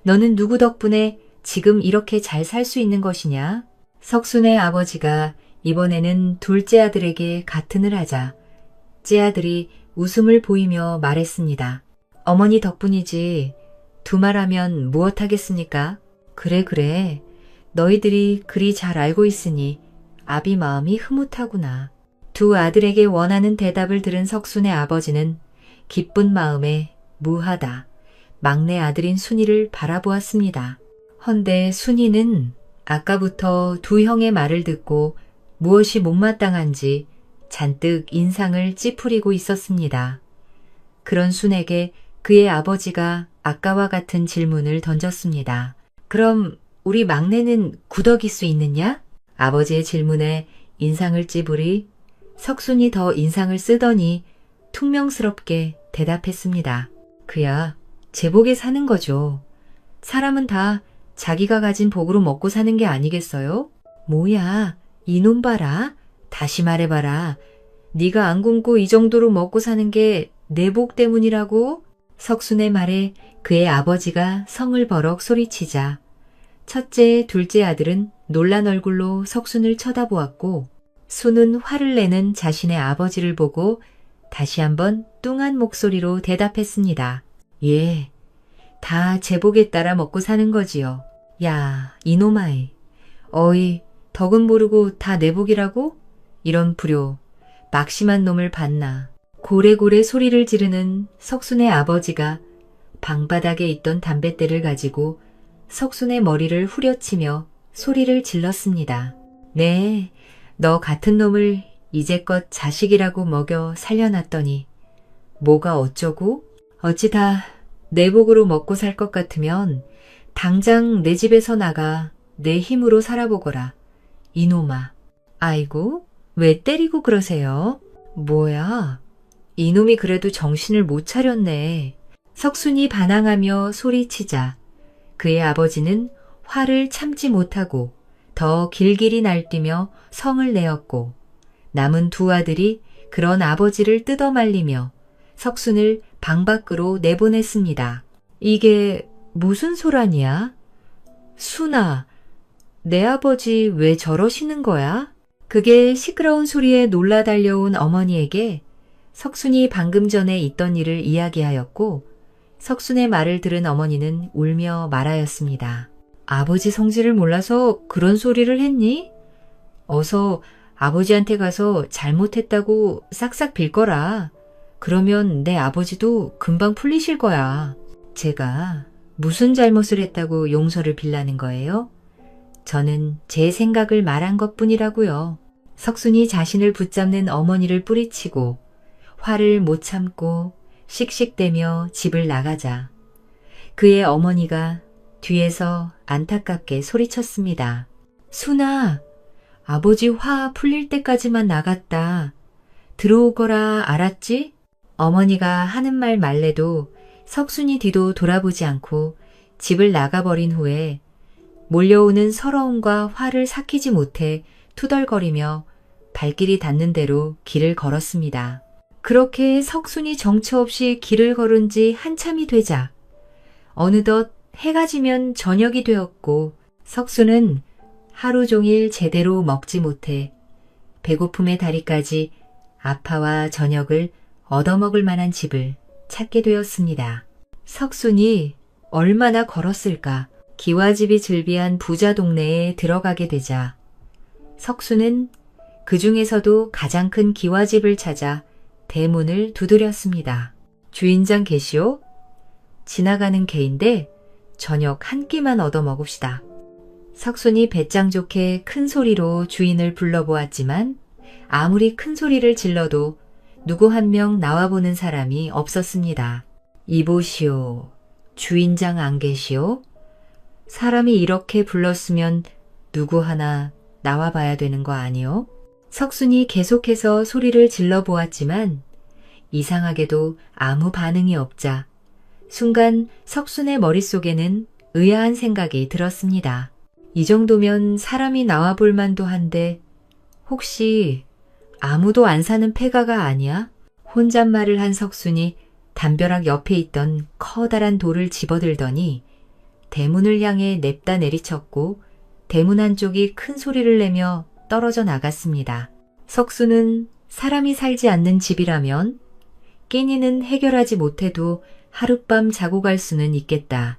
너는 누구 덕분에 지금 이렇게 잘 살 수 있는 것이냐? 석순의 아버지가 이번에는 둘째 아들에게 가튼을 하자 째아들이 웃음을 보이며 말했습니다. 어머니 덕분이지. 두말하면 무엇하겠습니까? 그래, 그래. 너희들이 그리 잘 알고 있으니 아비 마음이 흐뭇하구나. 두 아들에게 원하는 대답을 들은 석순의 아버지는 기쁜 마음에 무하다 막내 아들인 순이를 바라보았습니다. 헌데 순이는 아까부터 두 형의 말을 듣고 무엇이 못마땅한지 잔뜩 인상을 찌푸리고 있었습니다. 그런 순에게 그의 아버지가 아까와 같은 질문을 던졌습니다. 그럼 우리 막내는 구덕일 수 있느냐? 아버지의 질문에 인상을 찌푸리 석순이 더 인상을 쓰더니 퉁명스럽게 대답했습니다. 그야 제복에 사는 거죠. 사람은 다 자기가 가진 복으로 먹고 사는 게 아니겠어요? 뭐야, 이놈 봐라. 다시 말해봐라. 네가 안 굶고 이 정도로 먹고 사는 게 내 복 때문이라고? 석순의 말에 그의 아버지가 성을 버럭 소리치자 첫째, 둘째 아들은 놀란 얼굴로 석순을 쳐다보았고 순은 화를 내는 자신의 아버지를 보고 다시 한번 뚱한 목소리로 대답했습니다. 예, 다 제복에 따라 먹고 사는 거지요. 야, 이놈아이. 어이, 덕은 모르고 다 내 복이라고? 이런 불효, 막심한 놈을 봤나. 고래고래 소리를 지르는 석순의 아버지가 방바닥에 있던 담뱃대를 가지고 석순의 머리를 후려치며 소리를 질렀습니다. 네, 너 같은 놈을 이제껏 자식이라고 먹여 살려놨더니 뭐가 어쩌고? 어찌 다 내 복으로 먹고 살 것 같으면 당장 내 집에서 나가 내 힘으로 살아보거라. 이놈아. 아이고, 왜 때리고 그러세요? 뭐야? 이놈이 그래도 정신을 못 차렸네. 석순이 반항하며 소리치자 그의 아버지는 화를 참지 못하고 더 길길이 날뛰며 성을 내었고 남은 두 아들이 그런 아버지를 뜯어말리며 석순을 방 밖으로 내보냈습니다. 이게 무슨 소란이야? 순아, 내 아버지 왜 저러시는 거야? 그게 시끄러운 소리에 놀라 달려온 어머니에게 석순이 방금 전에 있던 일을 이야기하였고 석순의 말을 들은 어머니는 울며 말하였습니다. 아버지 성질을 몰라서 그런 소리를 했니? 어서 아버지한테 가서 잘못했다고 싹싹 빌거라. 그러면 내 아버지도 금방 풀리실 거야. 제가 무슨 잘못을 했다고 용서를 빌라는 거예요? 저는 제 생각을 말한 것뿐이라고요. 석순이 자신을 붙잡는 어머니를 뿌리치고 화를 못 참고 씩씩대며 집을 나가자 그의 어머니가 뒤에서 안타깝게 소리쳤습니다. 순아, 아버지 화 풀릴 때까지만 나갔다. 들어오거라, 알았지? 어머니가 하는 말 말래도 석순이 뒤도 돌아보지 않고 집을 나가버린 후에 몰려오는 서러움과 화를 삭히지 못해 투덜거리며 발길이 닿는 대로 길을 걸었습니다. 그렇게 석순이 정처 없이 길을 걸은 지 한참이 되자 어느덧 해가 지면 저녁이 되었고 석순은 하루 종일 제대로 먹지 못해 배고픔의 다리까지 아파와 저녁을 얻어먹을 만한 집을 찾게 되었습니다. 석순이 얼마나 걸었을까? 기와집이 즐비한 부자 동네에 들어가게 되자 석순은 그 중에서도 가장 큰 기와집을 찾아 대문을 두드렸습니다. 주인장 계시오? 지나가는 개인데 저녁 한 끼만 얻어먹읍시다. 석순이 배짱 좋게 큰 소리로 주인을 불러보았지만 아무리 큰 소리를 질러도 누구 한 명 나와보는 사람이 없었습니다. 이보시오. 주인장 안 계시오? 사람이 이렇게 불렀으면 누구 하나 나와봐야 되는 거 아니오? 석순이 계속해서 소리를 질러보았지만 이상하게도 아무 반응이 없자 순간 석순의 머릿속에는 의아한 생각이 들었습니다. 이 정도면 사람이 나와 볼 만도 한데 혹시 아무도 안 사는 폐가가 아니야? 혼잣말을 한 석순이 담벼락 옆에 있던 커다란 돌을 집어들더니 대문을 향해 냅다 내리쳤고 대문 한쪽이 큰 소리를 내며 떨어져 나갔습니다. 석순은 사람이 살지 않는 집이라면 끼니는 해결하지 못해도 하룻밤 자고 갈 수는 있겠다.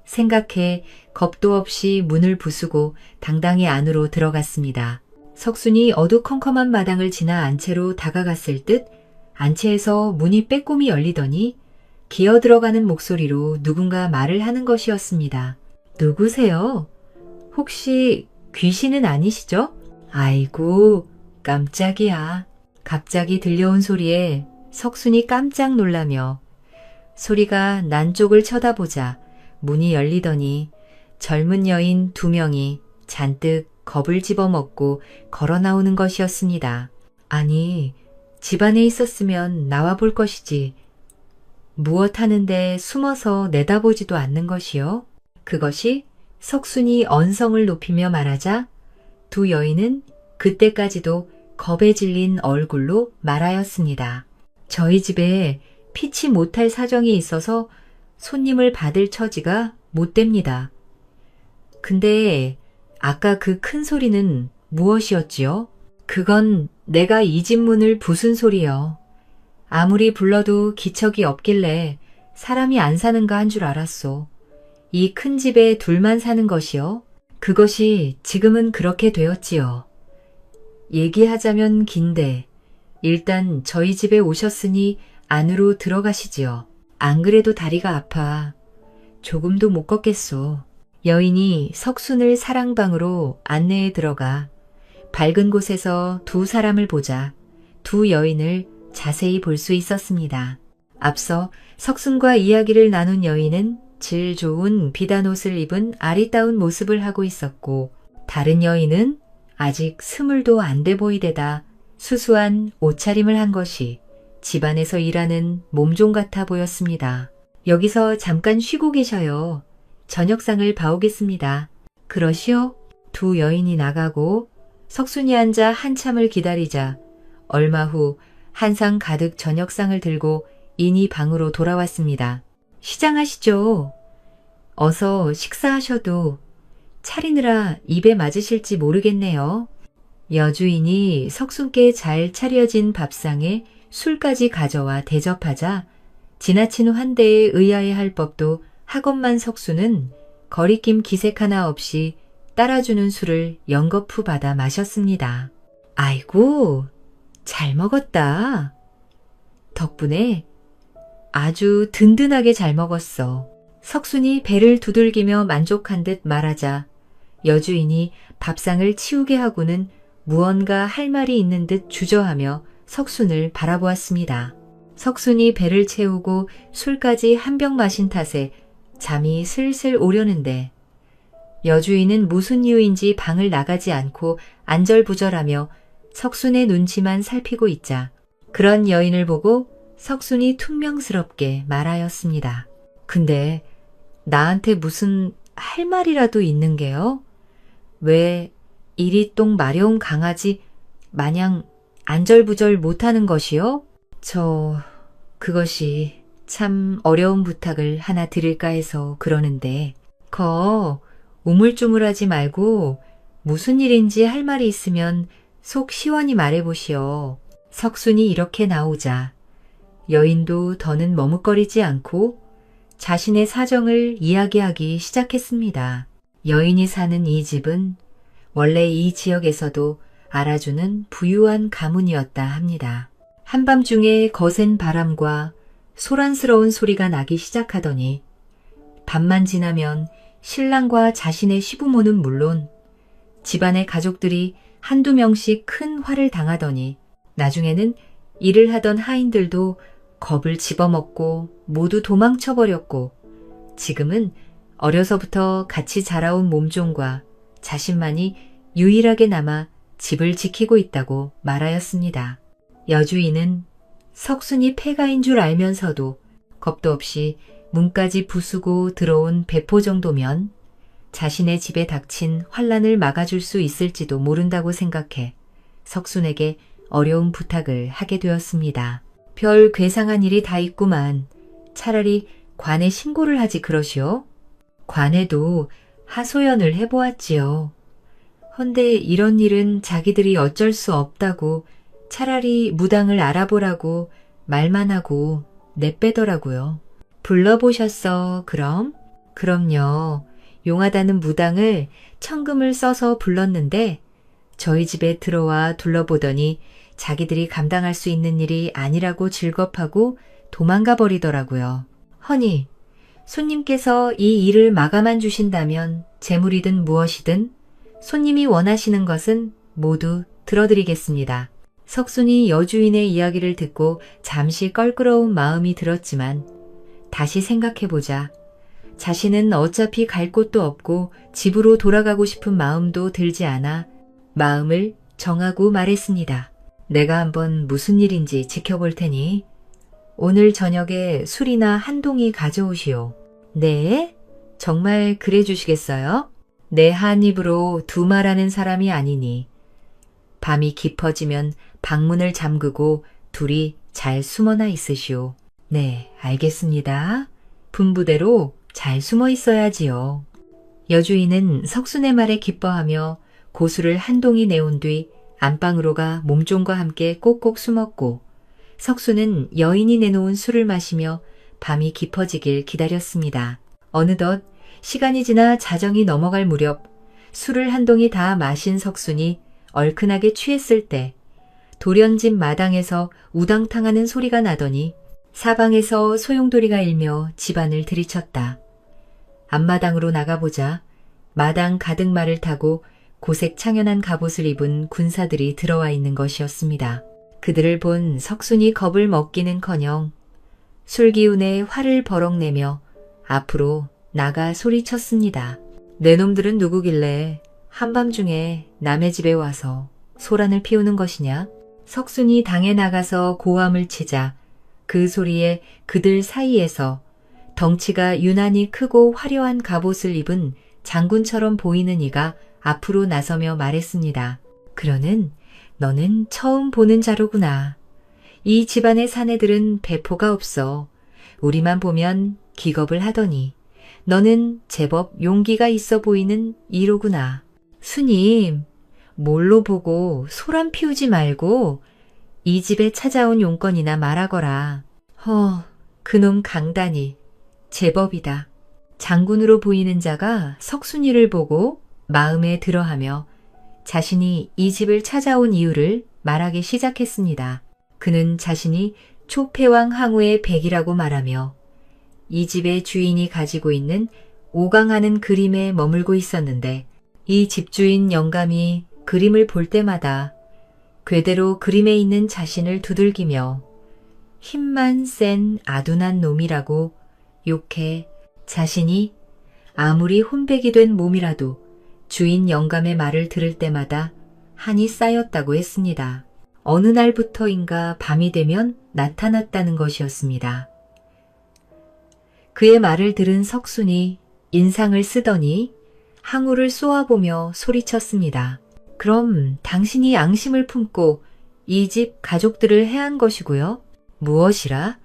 생각해 겁도 없이 문을 부수고 당당히 안으로 들어갔습니다. 석순이 어두컴컴한 마당을 지나 안채로 다가갔을 듯 안채에서 문이 빼꼼히 열리더니 기어 들어가는 목소리로 누군가 말을 하는 것이었습니다. 누구세요? 혹시 귀신은 아니시죠? 아이고, 깜짝이야. 갑자기 들려온 소리에 석순이 깜짝 놀라며 소리가 난 쪽을 쳐다보자 문이 열리더니 젊은 여인 2명이 잔뜩 겁을 집어먹고 걸어 나오는 것이었습니다. 아니, 집 안에 있었으면 나와 볼 것이지. 무엇 하는데 숨어서 내다보지도 않는 것이요? 그것이 석순이 언성을 높이며 말하자 2 여인은 그때까지도 겁에 질린 얼굴로 말하였습니다. 저희 집에 피치 못할 사정이 있어서 손님을 받을 처지가 못 됩니다. 근데 아까 그 큰 소리는 무엇이었지요? 그건 내가 이 집 문을 부순 소리요. 아무리 불러도 기척이 없길래 사람이 안 사는가 한 줄 알았소. 이 큰 집에 둘만 사는 것이요. 그것이 지금은 그렇게 되었지요. 얘기하자면 긴데 일단 저희 집에 오셨으니 안으로 들어가시지요. 안 그래도 다리가 아파 조금도 못 걷겠소. 여인이 석순을 사랑방으로 안내해 들어가 밝은 곳에서 2 사람을 보자 2 여인을 자세히 볼 수 있었습니다. 앞서 석순과 이야기를 나눈 여인은 질 좋은 비단 옷을 입은 아리따운 모습을 하고 있었고 다른 여인은 아직 스물도 안 돼 보이대다 수수한 옷차림을 한 것이 집안에서 일하는 몸종 같아 보였습니다. 여기서 잠깐 쉬고 계셔요. 저녁상을 봐오겠습니다. 그러시오? 2 여인이 나가고 석순이 앉아 한참을 기다리자 얼마 후 한 상 가득 저녁상을 들고 인이 방으로 돌아왔습니다. 시장하시죠. 어서 식사하셔도 차리느라 입에 맞으실지 모르겠네요. 여주인이 석순께 잘 차려진 밥상에 술까지 가져와 대접하자 지나친 환대에 의아해할 법도 하건만 석순은 거리낌 기색 하나 없이 따라주는 술을 연거푸 받아 마셨습니다. 아이고, 잘 먹었다. 덕분에 아주 든든하게 잘 먹었어. 석순이 배를 두들기며 만족한 듯 말하자 여주인이 밥상을 치우게 하고는 무언가 할 말이 있는 듯 주저하며 석순을 바라보았습니다. 석순이 배를 채우고 술까지 한 병 마신 탓에 잠이 슬슬 오려는데 여주인은 무슨 이유인지 방을 나가지 않고 안절부절하며 석순의 눈치만 살피고 있자 그런 여인을 보고 석순이 퉁명스럽게 말하였습니다. 근데 나한테 무슨 할 말이라도 있는 게요? 왜 이리 똥 마려운 강아지 마냥 안절부절 못하는 것이요? 그것이 참 어려운 부탁을 하나 드릴까 해서 그러는데 우물쭈물하지 말고 무슨 일인지 할 말이 있으면 속 시원히 말해보시오. 석순이 이렇게 나오자 여인도 더는 머뭇거리지 않고 자신의 사정을 이야기하기 시작했습니다. 여인이 사는 이 집은 원래 이 지역에서도 알아주는 부유한 가문이었다 합니다. 한밤중에 거센 바람과 소란스러운 소리가 나기 시작하더니 밤만 지나면 신랑과 자신의 시부모는 물론 집안의 가족들이 한두 명씩 큰 화를 당하더니 나중에는 일을 하던 하인들도 겁을 집어먹고 모두 도망쳐버렸고 지금은 어려서부터 같이 자라온 몸종과 자신만이 유일하게 남아 집을 지키고 있다고 말하였습니다. 여주인은 석순이 폐가인 줄 알면서도 겁도 없이 문까지 부수고 들어온 배포 정도면 자신의 집에 닥친 환란을 막아줄 수 있을지도 모른다고 생각해 석순에게 어려운 부탁을 하게 되었습니다. 별 괴상한 일이 다 있구만. 차라리 관에 신고를 하지 그러시오. 관에도 하소연을 해보았지요. 헌데 이런 일은 자기들이 어쩔 수 없다고 차라리 무당을 알아보라고 말만 하고 내빼더라고요. 불러보셨어, 그럼? 그럼요. 용하다는 무당을 천금을 써서 불렀는데 저희 집에 들어와 둘러보더니 자기들이 감당할 수 있는 일이 아니라고 질겁하고 도망가 버리더라고요. 허니, 손님께서 이 일을 마감한 주신다면 재물이든 무엇이든 손님이 원하시는 것은 모두 들어드리겠습니다. 석순이 여주인의 이야기를 듣고 잠시 껄끄러운 마음이 들었지만 다시 생각해보자. 자신은 어차피 갈 곳도 없고 집으로 돌아가고 싶은 마음도 들지 않아 마음을 정하고 말했습니다. 내가 한번 무슨 일인지 지켜볼 테니 오늘 저녁에 술이나 한 동이 가져오시오. 네? 정말 그래 주시겠어요? 내 한 입으로 두말하는 사람이 아니니 밤이 깊어지면 방문을 잠그고 둘이 잘 숨어나 있으시오. 네, 알겠습니다. 분부대로 잘 숨어 있어야지요. 여주인은 석순의 말에 기뻐하며 고수를 한 동이 내온 뒤 안방으로 가 몸종과 함께 꼭꼭 숨었고 석순은 여인이 내놓은 술을 마시며 밤이 깊어지길 기다렸습니다. 어느덧 시간이 지나 자정이 넘어갈 무렵 술을 한 동이 다 마신 석순이 얼큰하게 취했을 때 돌연집 마당에서 우당탕하는 소리가 나더니 사방에서 소용돌이가 일며 집안을 들이쳤다. 앞마당으로 나가보자 마당 가득 말을 타고 고색 창연한 갑옷을 입은 군사들이 들어와 있는 것이었습니다. 그들을 본 석순이 겁을 먹기는커녕 술기운에 화를 버럭내며 앞으로 나가 소리쳤습니다. 내 놈들은 누구길래 한밤중에 남의 집에 와서 소란을 피우는 것이냐? 석순이 당에 나가서 고함을 치자 그 소리에 그들 사이에서 덩치가 유난히 크고 화려한 갑옷을 입은 장군처럼 보이는 이가 앞으로 나서며 말했습니다. 그러는 너는 처음 보는 자로구나. 이 집안의 사내들은 배포가 없어. 우리만 보면 기겁을 하더니 너는 제법 용기가 있어 보이는 이로구나. 스님, 뭘로 보고 소란 피우지 말고 이 집에 찾아온 용건이나 말하거라. 그놈 강단이 제법이다. 장군으로 보이는 자가 석순이를 보고 마음에 들어하며 자신이 이 집을 찾아온 이유를 말하기 시작했습니다. 그는 자신이 초패왕 항우의 백이라고 말하며 이 집의 주인이 가지고 있는 오강하는 그림에 머물고 있었는데 이 집주인 영감이 그림을 볼 때마다 궤대로 그림에 있는 자신을 두들기며 힘만 센 아둔한 놈이라고 욕해 자신이 아무리 혼백이 된 몸이라도 주인 영감의 말을 들을 때마다 한이 쌓였다고 했습니다. 어느 날부터인가 밤이 되면 나타났다는 것이었습니다. 그의 말을 들은 석순이 인상을 쓰더니 항우를 쏘아보며 소리쳤습니다. 그럼 당신이 앙심을 품고 이 집 가족들을 해한 것이고요. 무엇이라?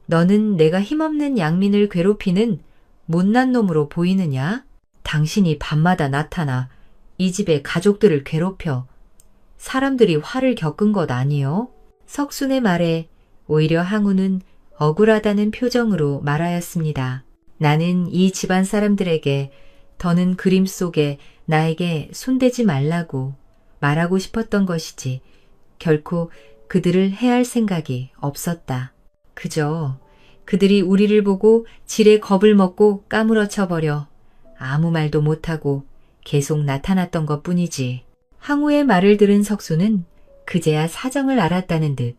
너는 내가 힘없는 양민을 괴롭히는 못난 놈으로 보이느냐? 당신이 밤마다 나타나 이 집의 가족들을 괴롭혀 사람들이 화를 겪은 것 아니요? 석순의 말에 오히려 항우는 억울하다는 표정으로 말하였습니다. 나는 이 집안 사람들에게 더는 그림 속에 나에게 손대지 말라고 말하고 싶었던 것이지 결코 그들을 해할 생각이 없었다. 그저 그들이 우리를 보고 지레 겁을 먹고 까무러쳐 버려 아무 말도 못하고 계속 나타났던 것뿐이지. 항우의 말을 들은 석순은 그제야 사정을 알았다는 듯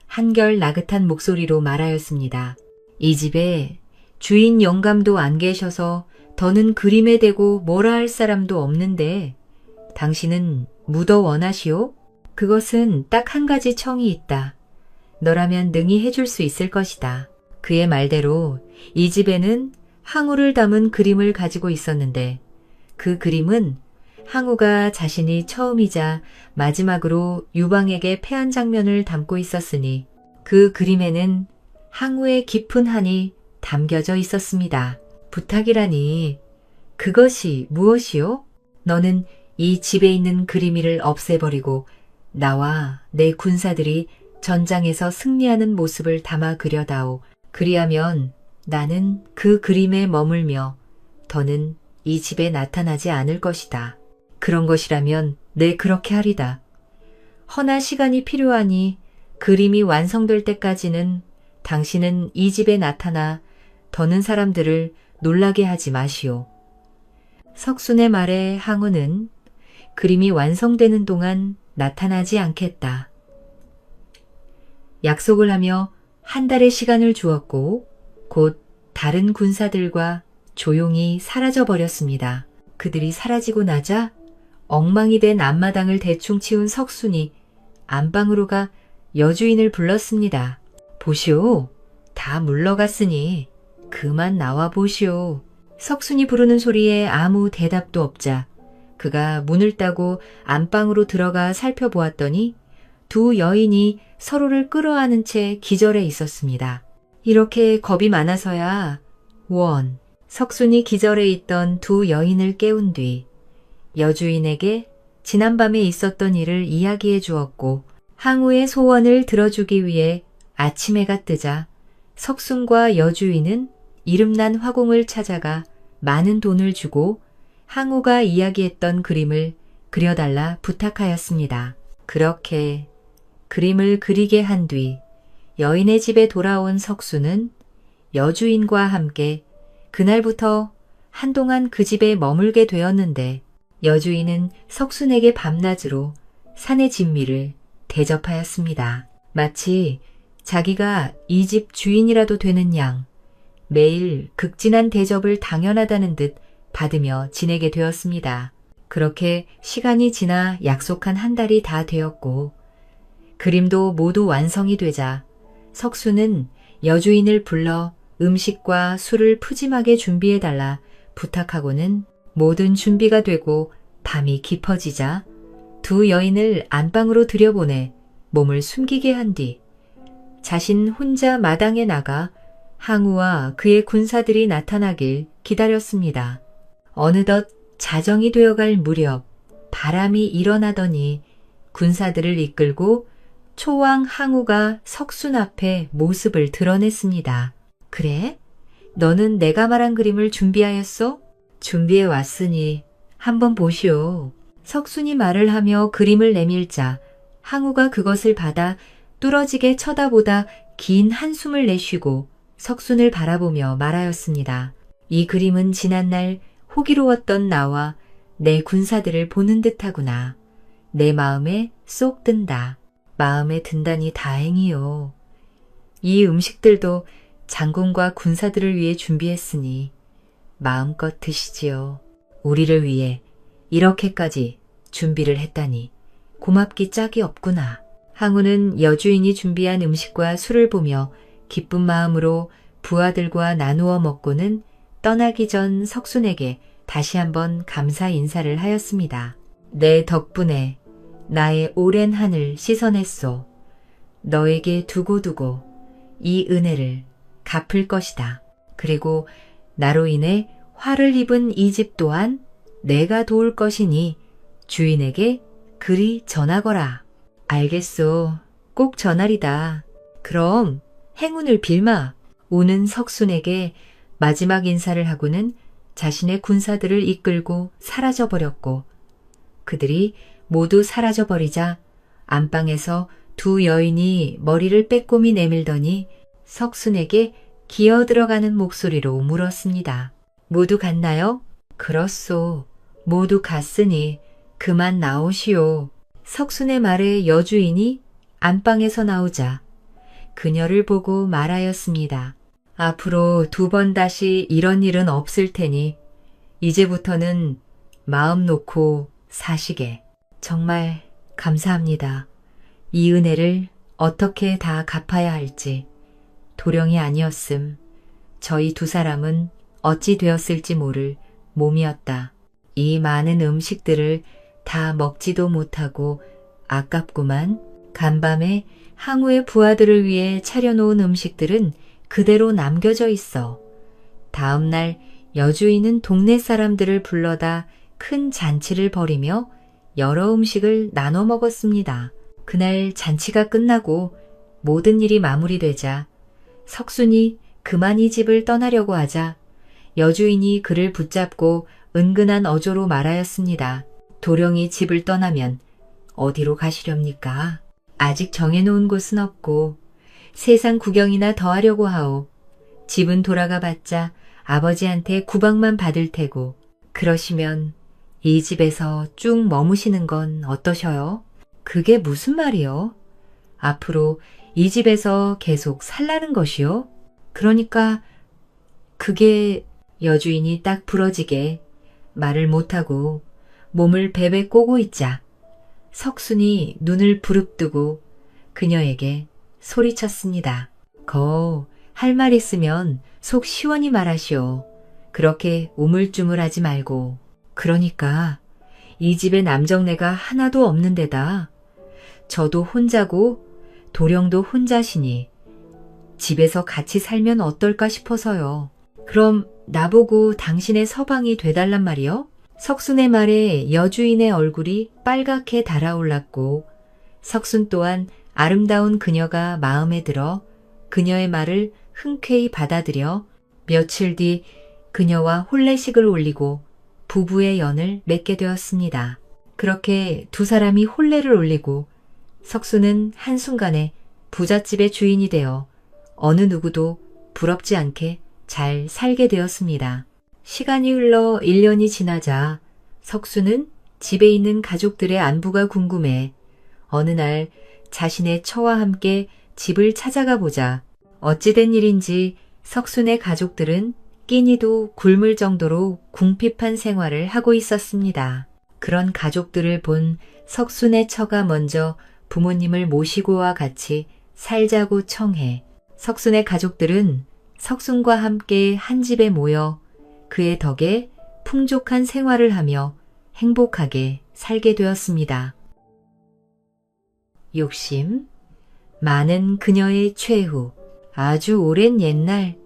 한결 나긋한 목소리로 말하였습니다. 이 집에 주인 영감도 안 계셔서 더는 그림에 대고 뭐라 할 사람도 없는데 당신은 묻어 원하시오? 그것은 딱 한 가지 청이 있다. 너라면 능히 해줄 수 있을 것이다. 그의 말대로 이 집에는 항우를 담은 그림을 가지고 있었는데 그 그림은 항우가 자신이 처음이자 마지막으로 유방에게 패한 장면을 담고 있었으니 그 그림에는 항우의 깊은 한이 담겨져 있었습니다. 부탁이라니 그것이 무엇이요? 너는 이 집에 있는 그림이를 없애버리고 나와 내 군사들이 전장에서 승리하는 모습을 담아 그려다오. 그리하면 나는 그 그림에 머물며 더는 이 집에 나타나지 않을 것이다. 그런 것이라면 내 그렇게 하리다. 허나 시간이 필요하니 그림이 완성될 때까지는 당신은 이 집에 나타나 더는 사람들을 놀라게 하지 마시오. 석순의 말에 항우는 그림이 완성되는 동안 나타나지 않겠다. 약속을 하며 한 달의 시간을 주었고 곧 다른 군사들과 조용히 사라져 버렸습니다. 그들이 사라지고 나자 엉망이 된 앞마당을 대충 치운 석순이 안방으로 가 여주인을 불렀습니다. 보시오. 다 물러갔으니 그만 나와 보시오. 석순이 부르는 소리에 아무 대답도 없자 그가 문을 따고 안방으로 들어가 살펴보았더니 두 여인이 서로를 끌어안은 채 기절해 있었습니다. 이렇게 겁이 많아서야 원. 석순이 기절해 있던 두 여인을 깨운 뒤 여주인에게 지난밤에 있었던 일을 이야기해 주었고 항우의 소원을 들어주기 위해 아침 해가 뜨자 석순과 여주인은 이름난 화공을 찾아가 많은 돈을 주고 항우가 이야기했던 그림을 그려달라 부탁하였습니다. 그렇게 그림을 그리게 한 뒤 여인의 집에 돌아온 석순은 여주인과 함께 그날부터 한동안 그 집에 머물게 되었는데 여주인은 석순에게 밤낮으로 산의 진미를 대접하였습니다. 마치 자기가 이 집 주인이라도 되는 양 매일 극진한 대접을 당연하다는 듯 받으며 지내게 되었습니다. 그렇게 시간이 지나 약속한 한 달이 다 되었고 그림도 모두 완성이 되자 석순은 여주인을 불러 음식과 술을 푸짐하게 준비해달라 부탁하고는 모든 준비가 되고 밤이 깊어지자 두 여인을 안방으로 들여보내 몸을 숨기게 한 뒤 자신 혼자 마당에 나가 항우와 그의 군사들이 나타나길 기다렸습니다. 어느덧 자정이 되어갈 무렵 바람이 일어나더니 군사들을 이끌고 초왕 항우가 석순 앞에 모습을 드러냈습니다. 그래? 너는 내가 말한 그림을 준비하였소? 준비해 왔으니 한번 보시오. 석순이 말을 하며 그림을 내밀자 항우가 그것을 받아 뚫어지게 쳐다보다 긴 한숨을 내쉬고 석순을 바라보며 말하였습니다. 이 그림은 지난날 호기로웠던 나와 내 군사들을 보는 듯하구나. 내 마음에 쏙 든다. 마음에 든다니 다행이요. 이 음식들도 장군과 군사들을 위해 준비했으니 마음껏 드시지요. 우리를 위해 이렇게까지 준비를 했다니 고맙기 짝이 없구나. 항우는 여주인이 준비한 음식과 술을 보며 기쁜 마음으로 부하들과 나누어 먹고는 떠나기 전 석순에게 다시 한번 감사 인사를 하였습니다. 내 덕분에 나의 오랜 한을 씻어냈소. 너에게 두고두고 이 은혜를 갚을 것이다. 그리고 나로 인해 화를 입은 이 집 또한 내가 도울 것이니 주인에게 그리 전하거라. 알겠소. 꼭 전하리다. 그럼 행운을 빌마. 우는 석순에게 마지막 인사를 하고는 자신의 군사들을 이끌고 사라져버렸고 그들이 모두 사라져버리자 안방에서 두 여인이 머리를 빼꼼히 내밀더니 석순에게 기어들어가는 목소리로 물었습니다. 모두 갔나요? 그렇소. 모두 갔으니 그만 나오시오. 석순의 말에 여주인이 안방에서 나오자 그녀를 보고 말하였습니다. 앞으로 두 번 다시 이런 일은 없을 테니 이제부터는 마음 놓고 사시게. 정말 감사합니다. 이 은혜를 어떻게 다 갚아야 할지 도령이 아니었음. 저희 두 사람은 어찌 되었을지 모를 몸이었다. 이 많은 음식들을 다 먹지도 못하고 아깝구만. 간밤에 항우의 부하들을 위해 차려놓은 음식들은 그대로 남겨져 있어. 다음 날 여주인은 동네 사람들을 불러다 큰 잔치를 벌이며 여러 음식을 나눠 먹었습니다. 그날 잔치가 끝나고 모든 일이 마무리되자 석순이 그만 이 집을 떠나려고 하자 여주인이 그를 붙잡고 은근한 어조로 말하였습니다. 도령이 집을 떠나면 어디로 가시렵니까? 아직 정해놓은 곳은 없고 세상 구경이나 더 하려고 하오. 집은 돌아가 봤자 아버지한테 구박만 받을 테고 그러시면 이 집에서 쭉 머무시는 건 어떠셔요? 그게 무슨 말이요? 앞으로 이 집에서 계속 살라는 것이요? 그러니까 그게 여주인이 딱 부러지게 말을 못하고 몸을 베베 꼬고 있자 석순이 눈을 부릅뜨고 그녀에게 소리쳤습니다. 할 말 있으면 속 시원히 말하시오. 그렇게 우물쭈물하지 말고. 그러니까 이 집에 남정네가 하나도 없는 데다 저도 혼자고 도령도 혼자시니 집에서 같이 살면 어떨까 싶어서요. 그럼 나보고 당신의 서방이 되달란 말이요? 석순의 말에 여주인의 얼굴이 빨갛게 달아올랐고 석순 또한 아름다운 그녀가 마음에 들어 그녀의 말을 흔쾌히 받아들여 며칠 뒤 그녀와 혼례식을 올리고 부부의 연을 맺게 되었습니다. 그렇게 두 사람이 혼례를 올리고 석순은 한순간에 부잣집의 주인이 되어 어느 누구도 부럽지 않게 잘 살게 되었습니다. 시간이 흘러 1년이 지나자 석순은 집에 있는 가족들의 안부가 궁금해 어느 날 자신의 처와 함께 집을 찾아가 보자 어찌된 일인지 석순의 가족들은 끼니도 굶을 정도로 궁핍한 생활을 하고 있었습니다. 그런 가족들을 본 석순의 처가 먼저 부모님을 모시고와 같이 살자고 청해 석순의 가족들은 석순과 함께 한 집에 모여 그의 덕에 풍족한 생활을 하며 행복하게 살게 되었습니다. 욕심, 많은 그녀의 최후, 아주 오랜 옛날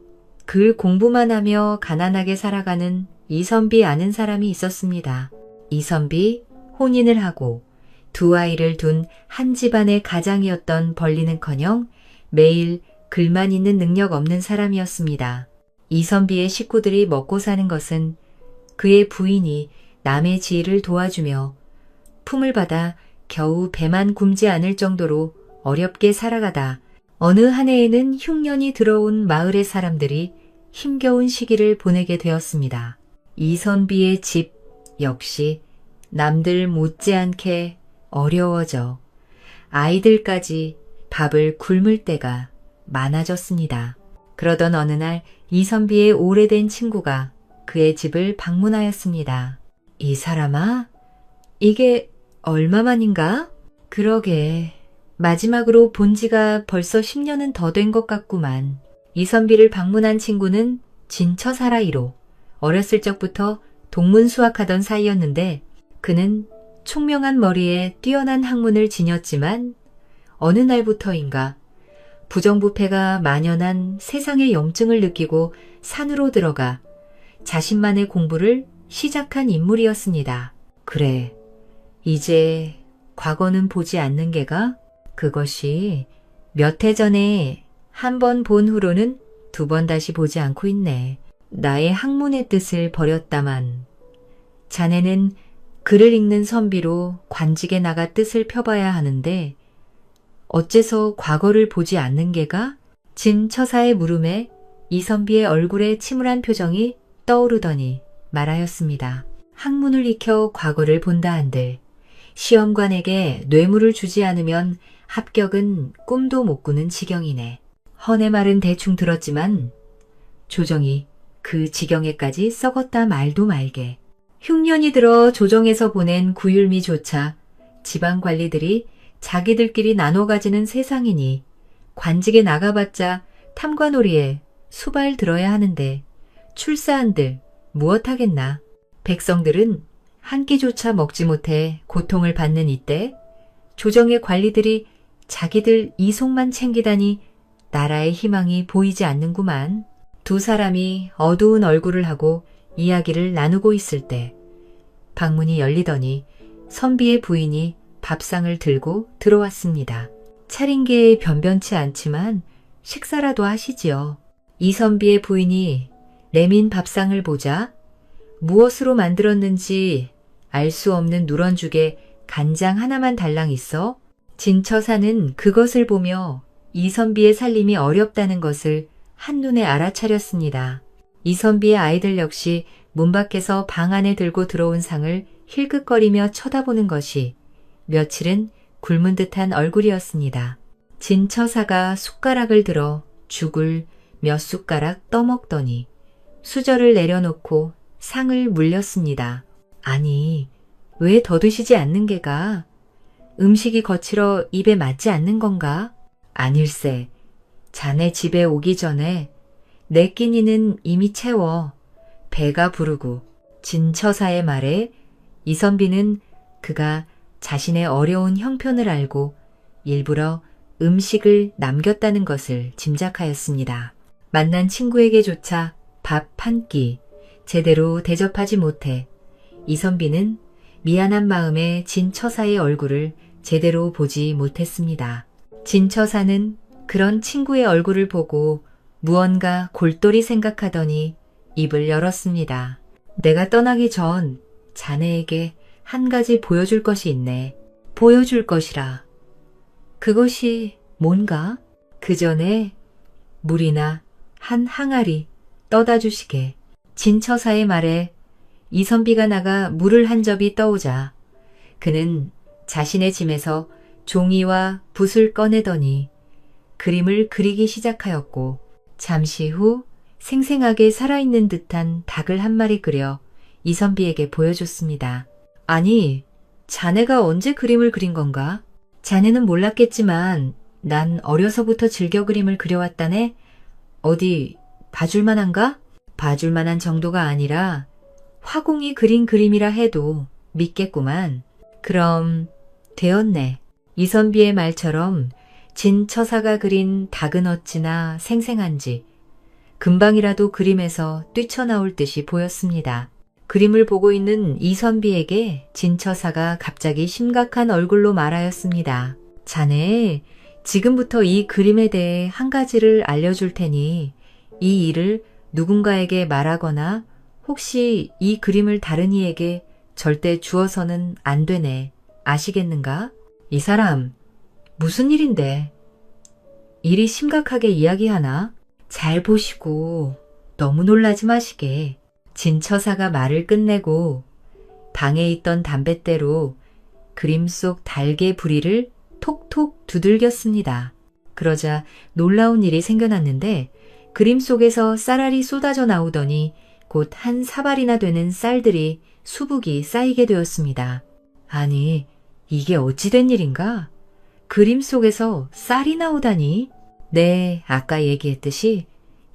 글 공부만 하며 가난하게 살아가는 이선비 아는 사람이 있었습니다. 이선비 혼인을 하고 두 아이를 둔 한 집안의 가장이었던 벌리는커녕 매일 글만 있는 능력 없는 사람이었습니다. 이선비의 식구들이 먹고 사는 것은 그의 부인이 남의 지혜를 도와주며 품을 받아 겨우 배만 굶지 않을 정도로 어렵게 살아가다 어느 한 해에는 흉년이 들어온 마을의 사람들이 힘겨운 시기를 보내게 되었습니다. 이선비의 집 역시 남들 못지않게 어려워져 아이들까지 밥을 굶을 때가 많아졌습니다. 그러던 어느 날 이선비의 오래된 친구가 그의 집을 방문하였습니다. 이 사람아, 이게 얼마만인가? 그러게, 마지막으로 본 지가 벌써 10년은 더 된 것 같구만. 이선비를 방문한 친구는 진처사라이로 어렸을 적부터 동문수학하던 사이였는데 그는 총명한 머리에 뛰어난 학문을 지녔지만 어느 날부터인가 부정부패가 만연한 세상의 염증을 느끼고 산으로 들어가 자신만의 공부를 시작한 인물이었습니다. 그래, 이제 과거는 보지 않는 게가 그것이 몇 해 전에 한 번 본 후로는 두 번 다시 보지 않고 있네. 나의 학문의 뜻을 버렸다만 자네는 글을 읽는 선비로 관직에 나가 뜻을 펴봐야 하는데 어째서 과거를 보지 않는 게가? 진처사의 물음에 이선비의 얼굴에 침울한 표정이 떠오르더니 말하였습니다. 학문을 익혀 과거를 본다 한들 시험관에게 뇌물을 주지 않으면 합격은 꿈도 못 꾸는 지경이네. 헌의 말은 대충 들었지만 조정이 그 지경에까지 썩었다 말도 말게. 흉년이 들어 조정에서 보낸 구율미조차 지방관리들이 자기들끼리 나눠 가지는 세상이니 관직에 나가봤자 탐관오리에 수발 들어야 하는데 출사한들 무엇하겠나. 백성들은 한 끼조차 먹지 못해 고통을 받는 이때 조정의 관리들이 자기들 이속만 챙기다니 나라의 희망이 보이지 않는구만. 두 사람이 어두운 얼굴을 하고 이야기를 나누고 있을 때 방문이 열리더니 선비의 부인이 밥상을 들고 들어왔습니다. 차린 게 변변치 않지만 식사라도 하시지요. 이선비의 부인이 내민 밥상을 보자 무엇으로 만들었는지 알 수 없는 누런죽에 간장 하나만 달랑 있어 진처사는 그것을 보며 이선비의 살림이 어렵다는 것을 한눈에 알아차렸습니다. 이선비의 아이들 역시 문 밖에서 방 안에 들고 들어온 상을 힐끗거리며 쳐다보는 것이 며칠은 굶은 듯한 얼굴이었습니다. 진처사가 숟가락을 들어 죽을 몇 숟가락 떠먹더니 수저를 내려놓고 상을 물렸습니다. 아니, 왜 더 드시지 않는 게가? 음식이 거칠어 입에 맞지 않는 건가? 아닐세. 자네 집에 오기 전에 내 끼니는 이미 채워 배가 부르고. 진처사의 말에 이선비는 그가 자신의 어려운 형편을 알고 일부러 음식을 남겼다는 것을 짐작하였습니다. 만난 친구에게조차 밥 한 끼 제대로 대접하지 못해 이선비는 미안한 마음에 진처사의 얼굴을 제대로 보지 못했습니다. 진처사는 그런 친구의 얼굴을 보고 무언가 골똘히 생각하더니 입을 열었습니다. 내가 떠나기 전 자네에게 한 가지 보여줄 것이 있네. 보여줄 것이라. 그것이 뭔가? 그 전에 물이나 한 항아리 떠다 주시게. 진처사의 말에 이선비가 나가 물을 한 접이 떠오자 그는 자신의 짐에서 종이와 붓을 꺼내더니 그림을 그리기 시작하였고 잠시 후 생생하게 살아있는 듯한 닭을 한 마리 그려 이선비에게 보여줬습니다. 아니, 자네가 언제 그림을 그린 건가? 자네는 몰랐겠지만 난 어려서부터 즐겨 그림을 그려왔다네. 어디 봐줄 만한가? 봐줄 만한 정도가 아니라 화공이 그린 그림이라 해도 믿겠구만. 그럼 되었네. 이선비의 말처럼 진처사가 그린 닭은 어찌나 생생한지 금방이라도 그림에서 뛰쳐나올 듯이 보였습니다. 그림을 보고 있는 이선비에게 진처사가 갑자기 심각한 얼굴로 말하였습니다. 자네, 지금부터 이 그림에 대해 한 가지를 알려줄 테니 이 일을 누군가에게 말하거나 혹시 이 그림을 다른 이에게 절대 주어서는 안 되네. 아시겠는가? 이 사람, 무슨 일인데? 일이 심각하게 이야기하나? 잘 보시고 너무 놀라지 마시게. 진처사가 말을 끝내고 방에 있던 담뱃대로 그림 속 닭의 부리를 톡톡 두들겼습니다. 그러자 놀라운 일이 생겨났는데 그림 속에서 쌀알이 쏟아져 나오더니 곧 한 사발이나 되는 쌀들이 수북이 쌓이게 되었습니다. 아니, 이게 어찌 된 일인가? 그림 속에서 쌀이 나오다니? 네, 아까 얘기했듯이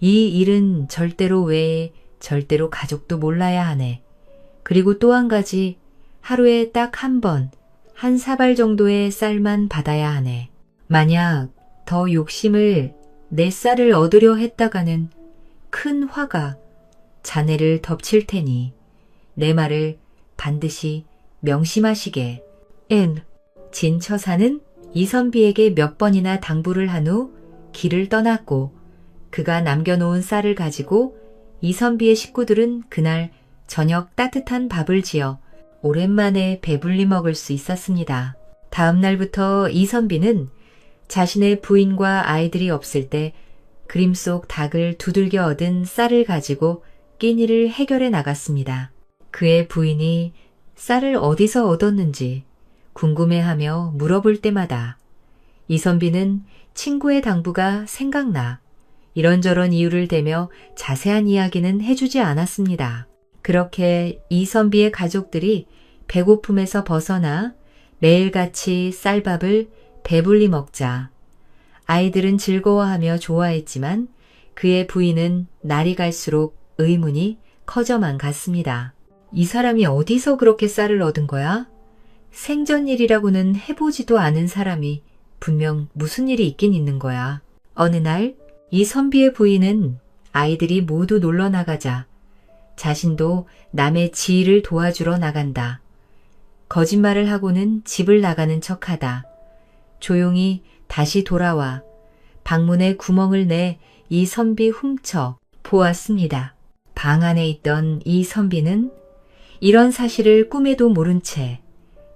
이 일은 절대로 외에 절대로 가족도 몰라야 하네. 그리고 또 한 가지, 하루에 딱 한 번, 한 사발 정도의 쌀만 받아야 하네. 만약 더 욕심을 내 쌀을 얻으려 했다가는 큰 화가 자네를 덮칠 테니 내 말을 반드시 명심하시게. 진처사는 이선비에게 몇 번이나 당부를 한 후 길을 떠났고 그가 남겨놓은 쌀을 가지고 이선비의 식구들은 그날 저녁 따뜻한 밥을 지어 오랜만에 배불리 먹을 수 있었습니다. 다음 날부터 이선비는 자신의 부인과 아이들이 없을 때 그림 속 닭을 두들겨 얻은 쌀을 가지고 끼니를 해결해 나갔습니다. 그의 부인이 쌀을 어디서 얻었는지 궁금해하며 물어볼 때마다 이선비는 친구의 당부가 생각나 이런저런 이유를 대며 자세한 이야기는 해주지 않았습니다. 그렇게 이선비의 가족들이 배고픔에서 벗어나 매일같이 쌀밥을 배불리 먹자 아이들은 즐거워하며 좋아했지만 그의 부인은 날이 갈수록 의문이 커져만 갔습니다. 이 사람이 어디서 그렇게 쌀을 얻은 거야? 생전일이라고는 해보지도 않은 사람이 분명 무슨 일이 있긴 있는 거야. 어느 날 이 선비의 부인은 아이들이 모두 놀러 나가자 자신도 남의 지일을 도와주러 나간다. 거짓말을 하고는 집을 나가는 척하다. 조용히 다시 돌아와 방문에 구멍을 내 이 선비 훔쳐 보았습니다. 방 안에 있던 이 선비는 이런 사실을 꿈에도 모른 채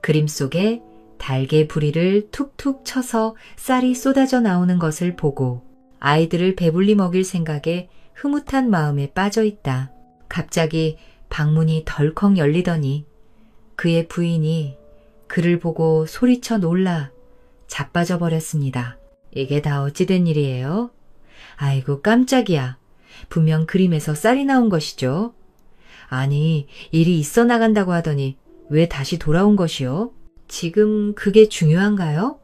그림 속에 달개 부리를 툭툭 쳐서 쌀이 쏟아져 나오는 것을 보고 아이들을 배불리 먹일 생각에 흐뭇한 마음에 빠져 있다. 갑자기 방문이 덜컥 열리더니 그의 부인이 그를 보고 소리쳐 놀라 자빠져 버렸습니다. 이게 다 어찌된 일이에요? 아이고 깜짝이야. 분명 그림에서 쌀이 나온 것이죠. 아니, 일이 있어 나간다고 하더니 왜 다시 돌아온 것이요? 지금 그게 중요한가요?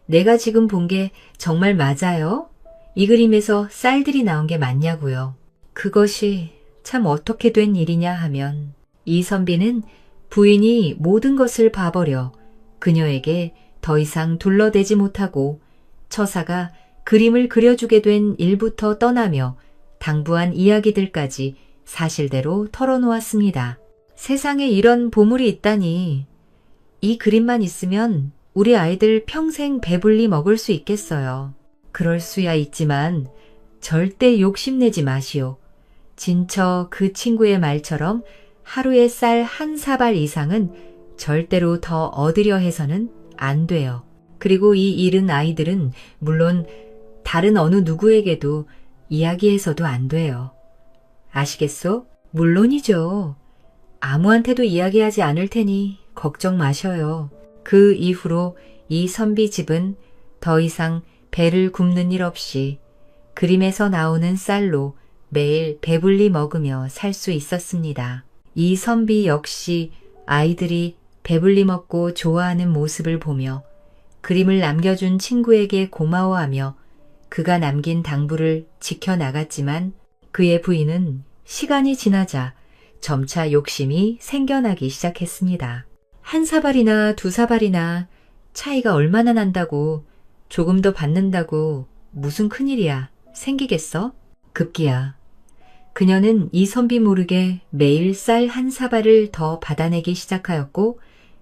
내가 지금 본 게 정말 맞아요? 이 그림에서 쌀들이 나온 게 맞냐고요. 그것이 참 어떻게 된 일이냐 하면 이 선비는 부인이 모든 것을 봐버려 그녀에게 더 이상 둘러대지 못하고 처사가 그림을 그려주게 된 일부터 떠나며 당부한 이야기들까지 사실대로 털어놓았습니다. 세상에 이런 보물이 있다니. 이 그림만 있으면 우리 아이들 평생 배불리 먹을 수 있겠어요. 그럴 수야 있지만 절대 욕심내지 마시오. 진처 그 친구의 말처럼 하루에 쌀 한 사발 이상은 절대로 더 얻으려 해서는 안 돼요. 그리고 이 잃은 아이들은 물론 다른 어느 누구에게도 이야기해서도 안 돼요. 아시겠소? 물론이죠. 아무한테도 이야기하지 않을 테니 걱정 마셔요. 그 이후로 이 선비 집은 더 이상 배를 굽는 일 없이 그림에서 나오는 쌀로 매일 배불리 먹으며 살 수 있었습니다. 이 선비 역시 아이들이 배불리 먹고 좋아하는 모습을 보며 그림을 남겨준 친구에게 고마워하며 그가 남긴 당부를 지켜나갔지만 그의 부인은 시간이 지나자 점차 욕심이 생겨나기 시작했습니다. 한 사발이나 두 사발이나 차이가 얼마나 난다고 조금 더 받는다고 무슨 큰일이야 생기겠어? 급기야 그녀는 이 선비 모르게 매일 쌀 한 사발을 더 받아내기 시작하였고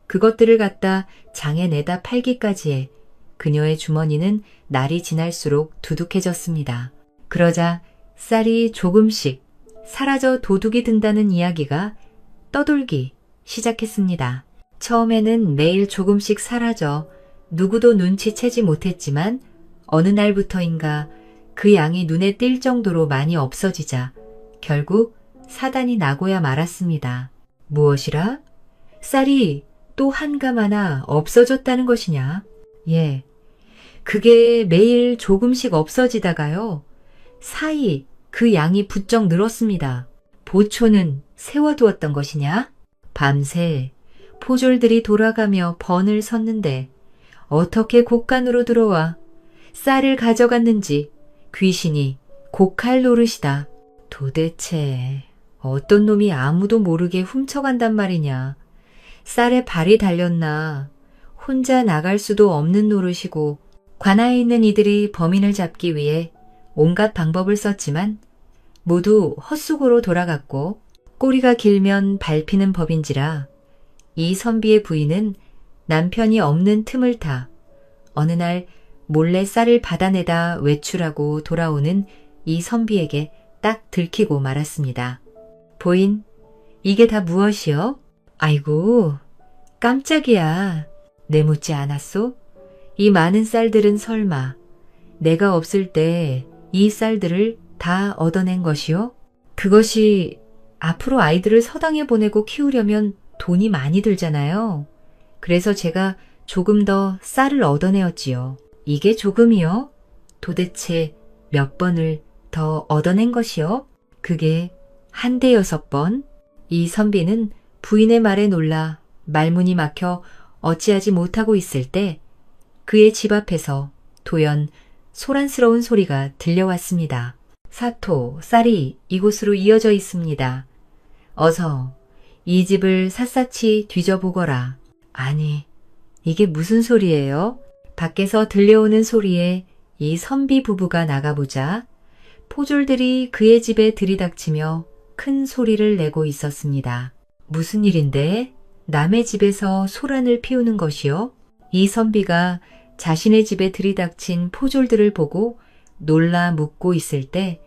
그것들을 갖다 장에 내다 팔기까지 해 그녀의 주머니는 날이 지날수록 두둑해졌습니다. 그러자 쌀이 조금씩 사라져 도둑이 든다는 이야기가 떠돌기 시작했습니다. 처음에는 매일 조금씩 사라져 누구도 눈치채지 못했지만 어느 날부터인가 그 양이 눈에 띌 정도로 많이 없어지자 결국 사단이 나고야 말았습니다. 무엇이라? 쌀이 또 한 감 하나 없어졌다는 것이냐? 예, 그게 매일 조금씩 없어지다가요. 사이 그 양이 부쩍 늘었습니다. 보초는 세워두었던 것이냐? 밤새 포졸들이 돌아가며 번을 섰는데 어떻게 곡간으로 들어와 쌀을 가져갔는지 귀신이 곡할 노릇이다. 도대체 어떤 놈이 아무도 모르게 훔쳐간단 말이냐. 쌀에 발이 달렸나 혼자 나갈 수도 없는 노릇이고 관아에 있는 이들이 범인을 잡기 위해 온갖 방법을 썼지만 모두 헛수고로 돌아갔고 꼬리가 길면 밟히는 법인지라 이 선비의 부인은 남편이 없는 틈을 타 어느 날 몰래 쌀을 받아내다 외출하고 돌아오는 이 선비에게 딱 들키고 말았습니다. 부인, 이게 다 무엇이요? 아이고, 깜짝이야. 내 묻지 않았소? 이 많은 쌀들은 설마 내가 없을 때 이 쌀들을 다 얻어낸 것이요? 그것이 앞으로 아이들을 서당에 보내고 키우려면 돈이 많이 들잖아요. 그래서 제가 조금 더 쌀을 얻어내었지요. 이게 조금이요? 도대체 몇 번을 더 얻어낸 것이요? 그게 한 대여섯 번? 이 선비는 부인의 말에 놀라 말문이 막혀 어찌하지 못하고 있을 때 그의 집 앞에서 도연 소란스러운 소리가 들려왔습니다. 사토, 쌀이 이곳으로 이어져 있습니다. 어서 이 집을 샅샅이 뒤져보거라. 아니, 이게 무슨 소리예요? 밖에서 들려오는 소리에 이 선비 부부가 나가보자 포졸들이 그의 집에 들이닥치며 큰 소리를 내고 있었습니다. 무슨 일인데? 남의 집에서 소란을 피우는 것이요? 이 선비가 자신의 집에 들이닥친 포졸들을 보고 놀라 묻고 있을 때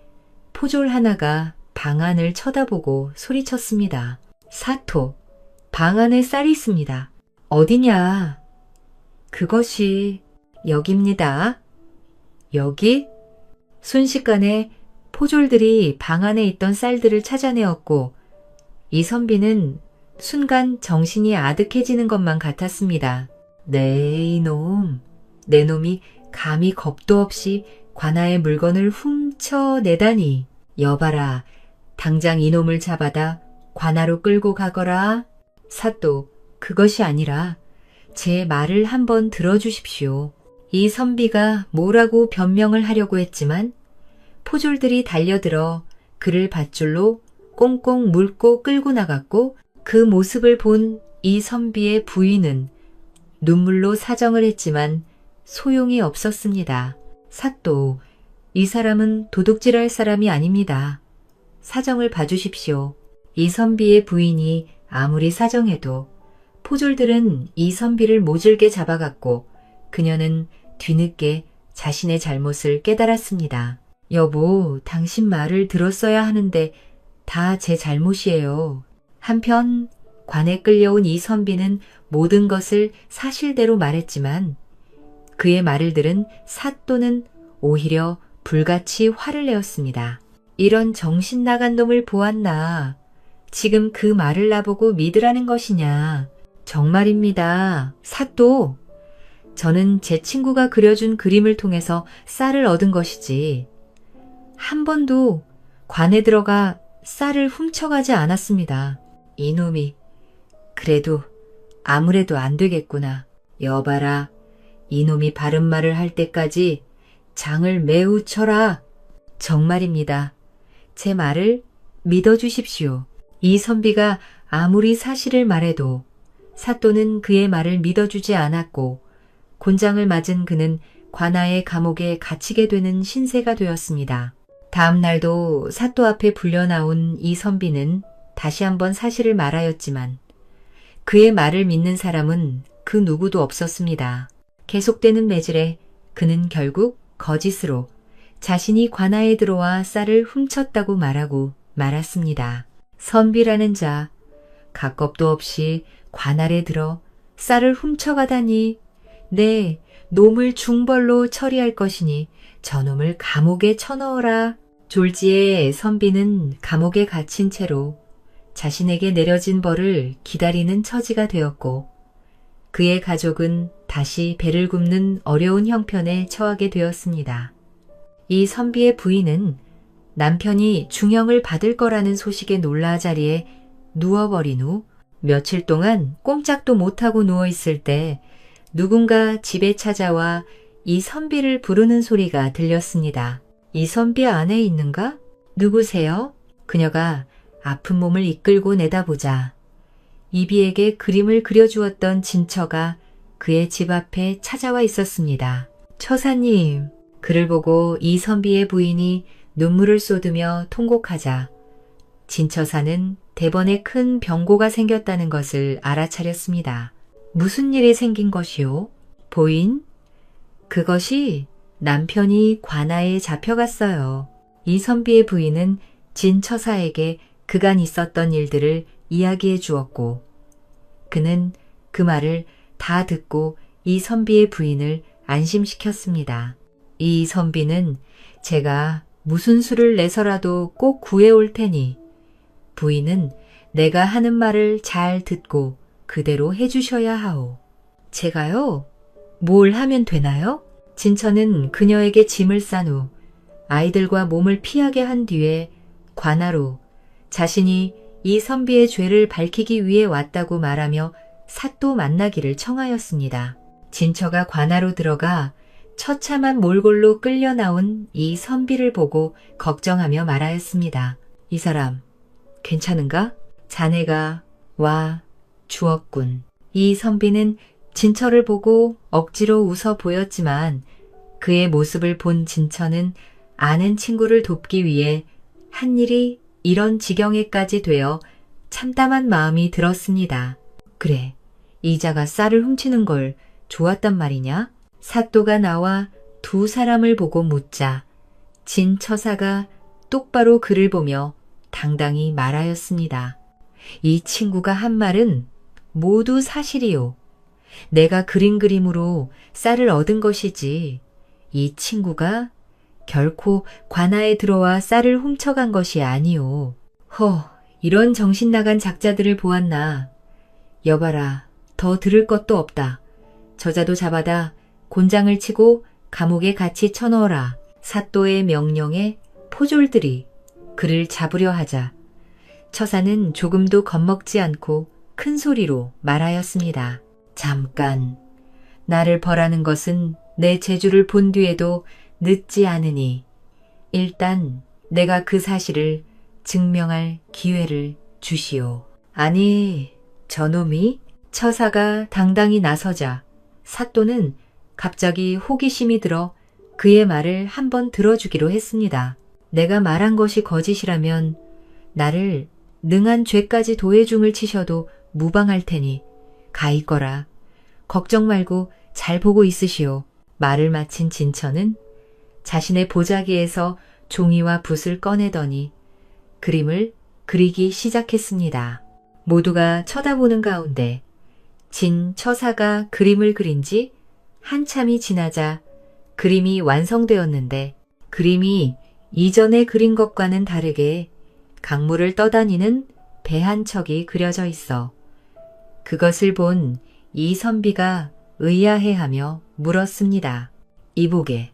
포졸 하나가 방 안을 쳐다보고 소리쳤습니다. 사토, 방 안에 쌀이 있습니다. 어디냐? 그것이 여기입니다. 여기? 순식간에 포졸들이 방 안에 있던 쌀들을 찾아내었고 이 선비는 순간 정신이 아득해지는 것만 같았습니다. 네, 이놈. 내 놈이 감히 겁도 없이 관아의 물건을 훔쳐내다니. 여봐라, 당장 이놈을 잡아다 관아로 끌고 가거라. 사또, 그것이 아니라 제 말을 한번 들어주십시오. 이 선비가 뭐라고 변명을 하려고 했지만 포졸들이 달려들어 그를 밧줄로 꽁꽁 물고 끌고 나갔고 그 모습을 본 이 선비의 부인은 눈물로 사정을 했지만 소용이 없었습니다. 사또, 이 사람은 도둑질할 사람이 아닙니다. 사정을 봐주십시오. 이 선비의 부인이 아무리 사정해도 포졸들은 이 선비를 모질게 잡아갔고 그녀는 뒤늦게 자신의 잘못을 깨달았습니다. 여보, 당신 말을 들었어야 하는데 다 제 잘못이에요. 한편 관에 끌려온 이 선비는 모든 것을 사실대로 말했지만 그의 말을 들은 사또는 오히려 불같이 화를 내었습니다. 이런 정신 나간 놈을 보았나. 지금 그 말을 나보고 믿으라는 것이냐. 정말입니다. 사또, 저는 제 친구가 그려준 그림을 통해서 쌀을 얻은 것이지 한 번도 관에 들어가 쌀을 훔쳐가지 않았습니다. 이놈이 그래도 아무래도 안 되겠구나. 여봐라, 이놈이 바른 말을 할 때까지 장을 매우 쳐라. 정말입니다. 제 말을 믿어주십시오. 이 선비가 아무리 사실을 말해도 사또는 그의 말을 믿어주지 않았고 곤장을 맞은 그는 관아의 감옥에 갇히게 되는 신세가 되었습니다. 다음 날도 사또 앞에 불려나온 이 선비는 다시 한번 사실을 말하였지만 그의 말을 믿는 사람은 그 누구도 없었습니다. 계속되는 매질에 그는 결국 거짓으로 자신이 관아에 들어와 쌀을 훔쳤다고 말하고 말았습니다. 선비라는 자, 각겁도 없이 관 아래 들어 쌀을 훔쳐가다니. 네, 놈을 중벌로 처리할 것이니 저놈을 감옥에 쳐넣어라. 졸지에 선비는 감옥에 갇힌 채로 자신에게 내려진 벌을 기다리는 처지가 되었고 그의 가족은 다시 배를 굽는 어려운 형편에 처하게 되었습니다. 이 선비의 부인은 남편이 중형을 받을 거라는 소식에 놀라 자리에 누워버린 후 며칠 동안 꼼짝도 못하고 누워있을 때 누군가 집에 찾아와 이 선비를 부르는 소리가 들렸습니다. 이 선비 안에 있는가? 누구세요? 그녀가 아픈 몸을 이끌고 내다보자 이비에게 그림을 그려주었던 진처가 그의 집 앞에 찾아와 있었습니다. 처사님, 그를 보고 이 선비의 부인이 눈물을 쏟으며 통곡하자 진처사는 대번에 큰 병고가 생겼다는 것을 알아차렸습니다. 무슨 일이 생긴 것이요? 보인? 그것이 남편이 관아에 잡혀갔어요. 이 선비의 부인은 진처사에게 그간 있었던 일들을 이야기해 주었고 그는 그 말을 다 듣고 이 선비의 부인을 안심시켰습니다. 이 선비는 제가 무슨 수를 내서라도 꼭 구해올 테니 부인은 내가 하는 말을 잘 듣고 그대로 해주셔야 하오. 제가요? 뭘 하면 되나요? 진처는 그녀에게 짐을 싼 후 아이들과 몸을 피하게 한 뒤에 관아로 자신이 이 선비의 죄를 밝히기 위해 왔다고 말하며 사또 만나기를 청하였습니다. 진처가 관아로 들어가 처참한 몰골로 끌려 나온 이 선비를 보고 걱정하며 말하였습니다. 이 사람 괜찮은가? 자네가 와 주었군. 이 선비는 진처를 보고 억지로 웃어 보였지만 그의 모습을 본 진처는 아는 친구를 돕기 위해 한 일이 이런 지경에까지 되어 참담한 마음이 들었습니다. 그래, 이자가 쌀을 훔치는 걸 좋았단 말이냐? 사또가 나와 두 사람을 보고 묻자 진 처사가 똑바로 그를 보며 당당히 말하였습니다. 이 친구가 한 말은 모두 사실이요. 내가 그린 그림으로 쌀을 얻은 것이지 이 친구가 결코 관아에 들어와 쌀을 훔쳐간 것이 아니오. 이런 정신 나간 작자들을 보았나. 여봐라, 더 들을 것도 없다. 저자도 잡아다 곤장을 치고 감옥에 같이 쳐넣어라. 사또의 명령에 포졸들이 그를 잡으려 하자 처사는 조금도 겁먹지 않고 큰 소리로 말하였습니다. 잠깐, 나를 벌하는 것은 내 재주를 본 뒤에도 늦지 않으니 일단 내가 그 사실을 증명할 기회를 주시오. 아니, 저놈이? 처사가 당당히 나서자 사또는 갑자기 호기심이 들어 그의 말을 한번 들어주기로 했습니다. 내가 말한 것이 거짓이라면 나를 능한 죄까지 도해중을 치셔도 무방할 테니 가있거라. 걱정 말고 잘 보고 있으시오. 말을 마친 진처는 자신의 보자기에서 종이와 붓을 꺼내더니 그림을 그리기 시작했습니다. 모두가 쳐다보는 가운데 진 처사가 그림을 그린 지 한참이 지나자 그림이 완성되었는데 그림이 이전에 그린 것과는 다르게 강물을 떠다니는 배 한 척이 그려져 있어 그것을 본 이 선비가 의아해하며 물었습니다. 이보게,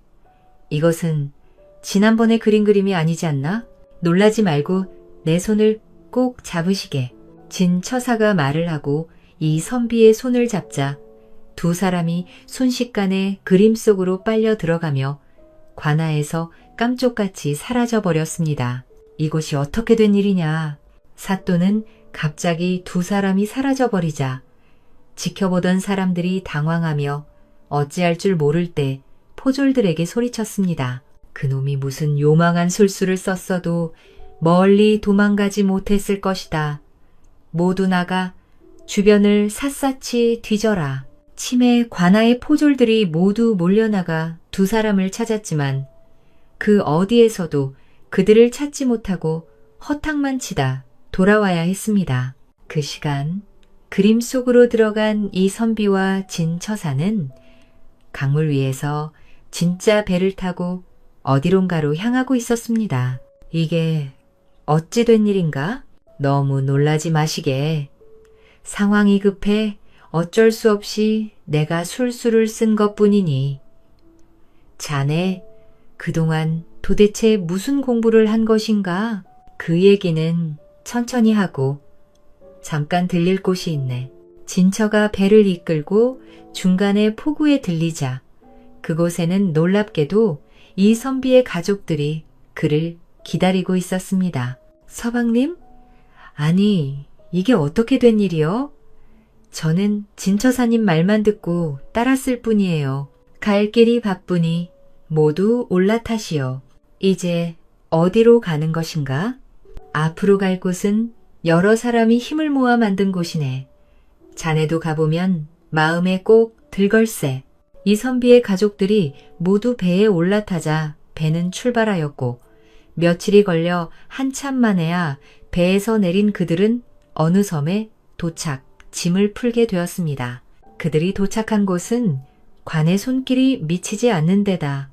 이것은 지난번에 그린 그림이 아니지 않나? 놀라지 말고 내 손을 꼭 잡으시게. 진 처사가 말을 하고 이 선비의 손을 잡자 두 사람이 순식간에 그림 속으로 빨려 들어가며 관아에서 깜쪽같이 사라져버렸습니다. 이곳이 어떻게 된 일이냐. 사또는 갑자기 두 사람이 사라져버리자 지켜보던 사람들이 당황하며 어찌할 줄 모를 때 포졸들에게 소리쳤습니다. 그놈이 무슨 요망한 술수를 썼어도 멀리 도망가지 못했을 것이다. 모두 나가 주변을 샅샅이 뒤져라. 치매 관아의 포졸들이 모두 몰려나가 두 사람을 찾았지만 그 어디에서도 그들을 찾지 못하고 허탕만 치다 돌아와야 했습니다. 그 시간 그림 속으로 들어간 이 선비와 진 처사는 강물 위에서 진짜 배를 타고 어디론가로 향하고 있었습니다. 이게 어찌 된 일인가? 너무 놀라지 마시게. 상황이 급해 어쩔 수 없이 내가 술수를 쓴 것뿐이니. 자네, 그동안 도대체 무슨 공부를 한 것인가? 그 얘기는 천천히 하고 잠깐 들릴 곳이 있네. 진처가 배를 이끌고 중간에 포구에 들리자 그곳에는 놀랍게도 이 선비의 가족들이 그를 기다리고 있었습니다. 서방님? 아니, 이게 어떻게 된 일이요? 저는 진처사님 말만 듣고 따랐을 뿐이에요. 갈 길이 바쁘니 모두 올라타시오. 이제 어디로 가는 것인가? 앞으로 갈 곳은 여러 사람이 힘을 모아 만든 곳이네. 자네도 가보면 마음에 꼭 들걸세. 이 선비의 가족들이 모두 배에 올라타자 배는 출발하였고 며칠이 걸려 한참 만에야 배에서 내린 그들은 어느 섬에 도착, 짐을 풀게 되었습니다. 그들이 도착한 곳은 관의 손길이 미치지 않는 데다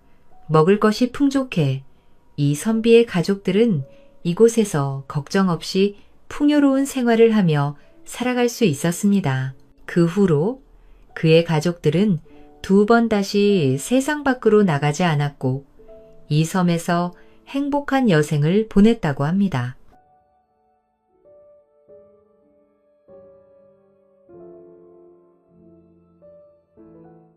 먹을 것이 풍족해 이 선비의 가족들은 이곳에서 걱정 없이 풍요로운 생활을 하며 살아갈 수 있었습니다. 그 후로 그의 가족들은 두 번 다시 세상 밖으로 나가지 않았고 이 섬에서 행복한 여생을 보냈다고 합니다.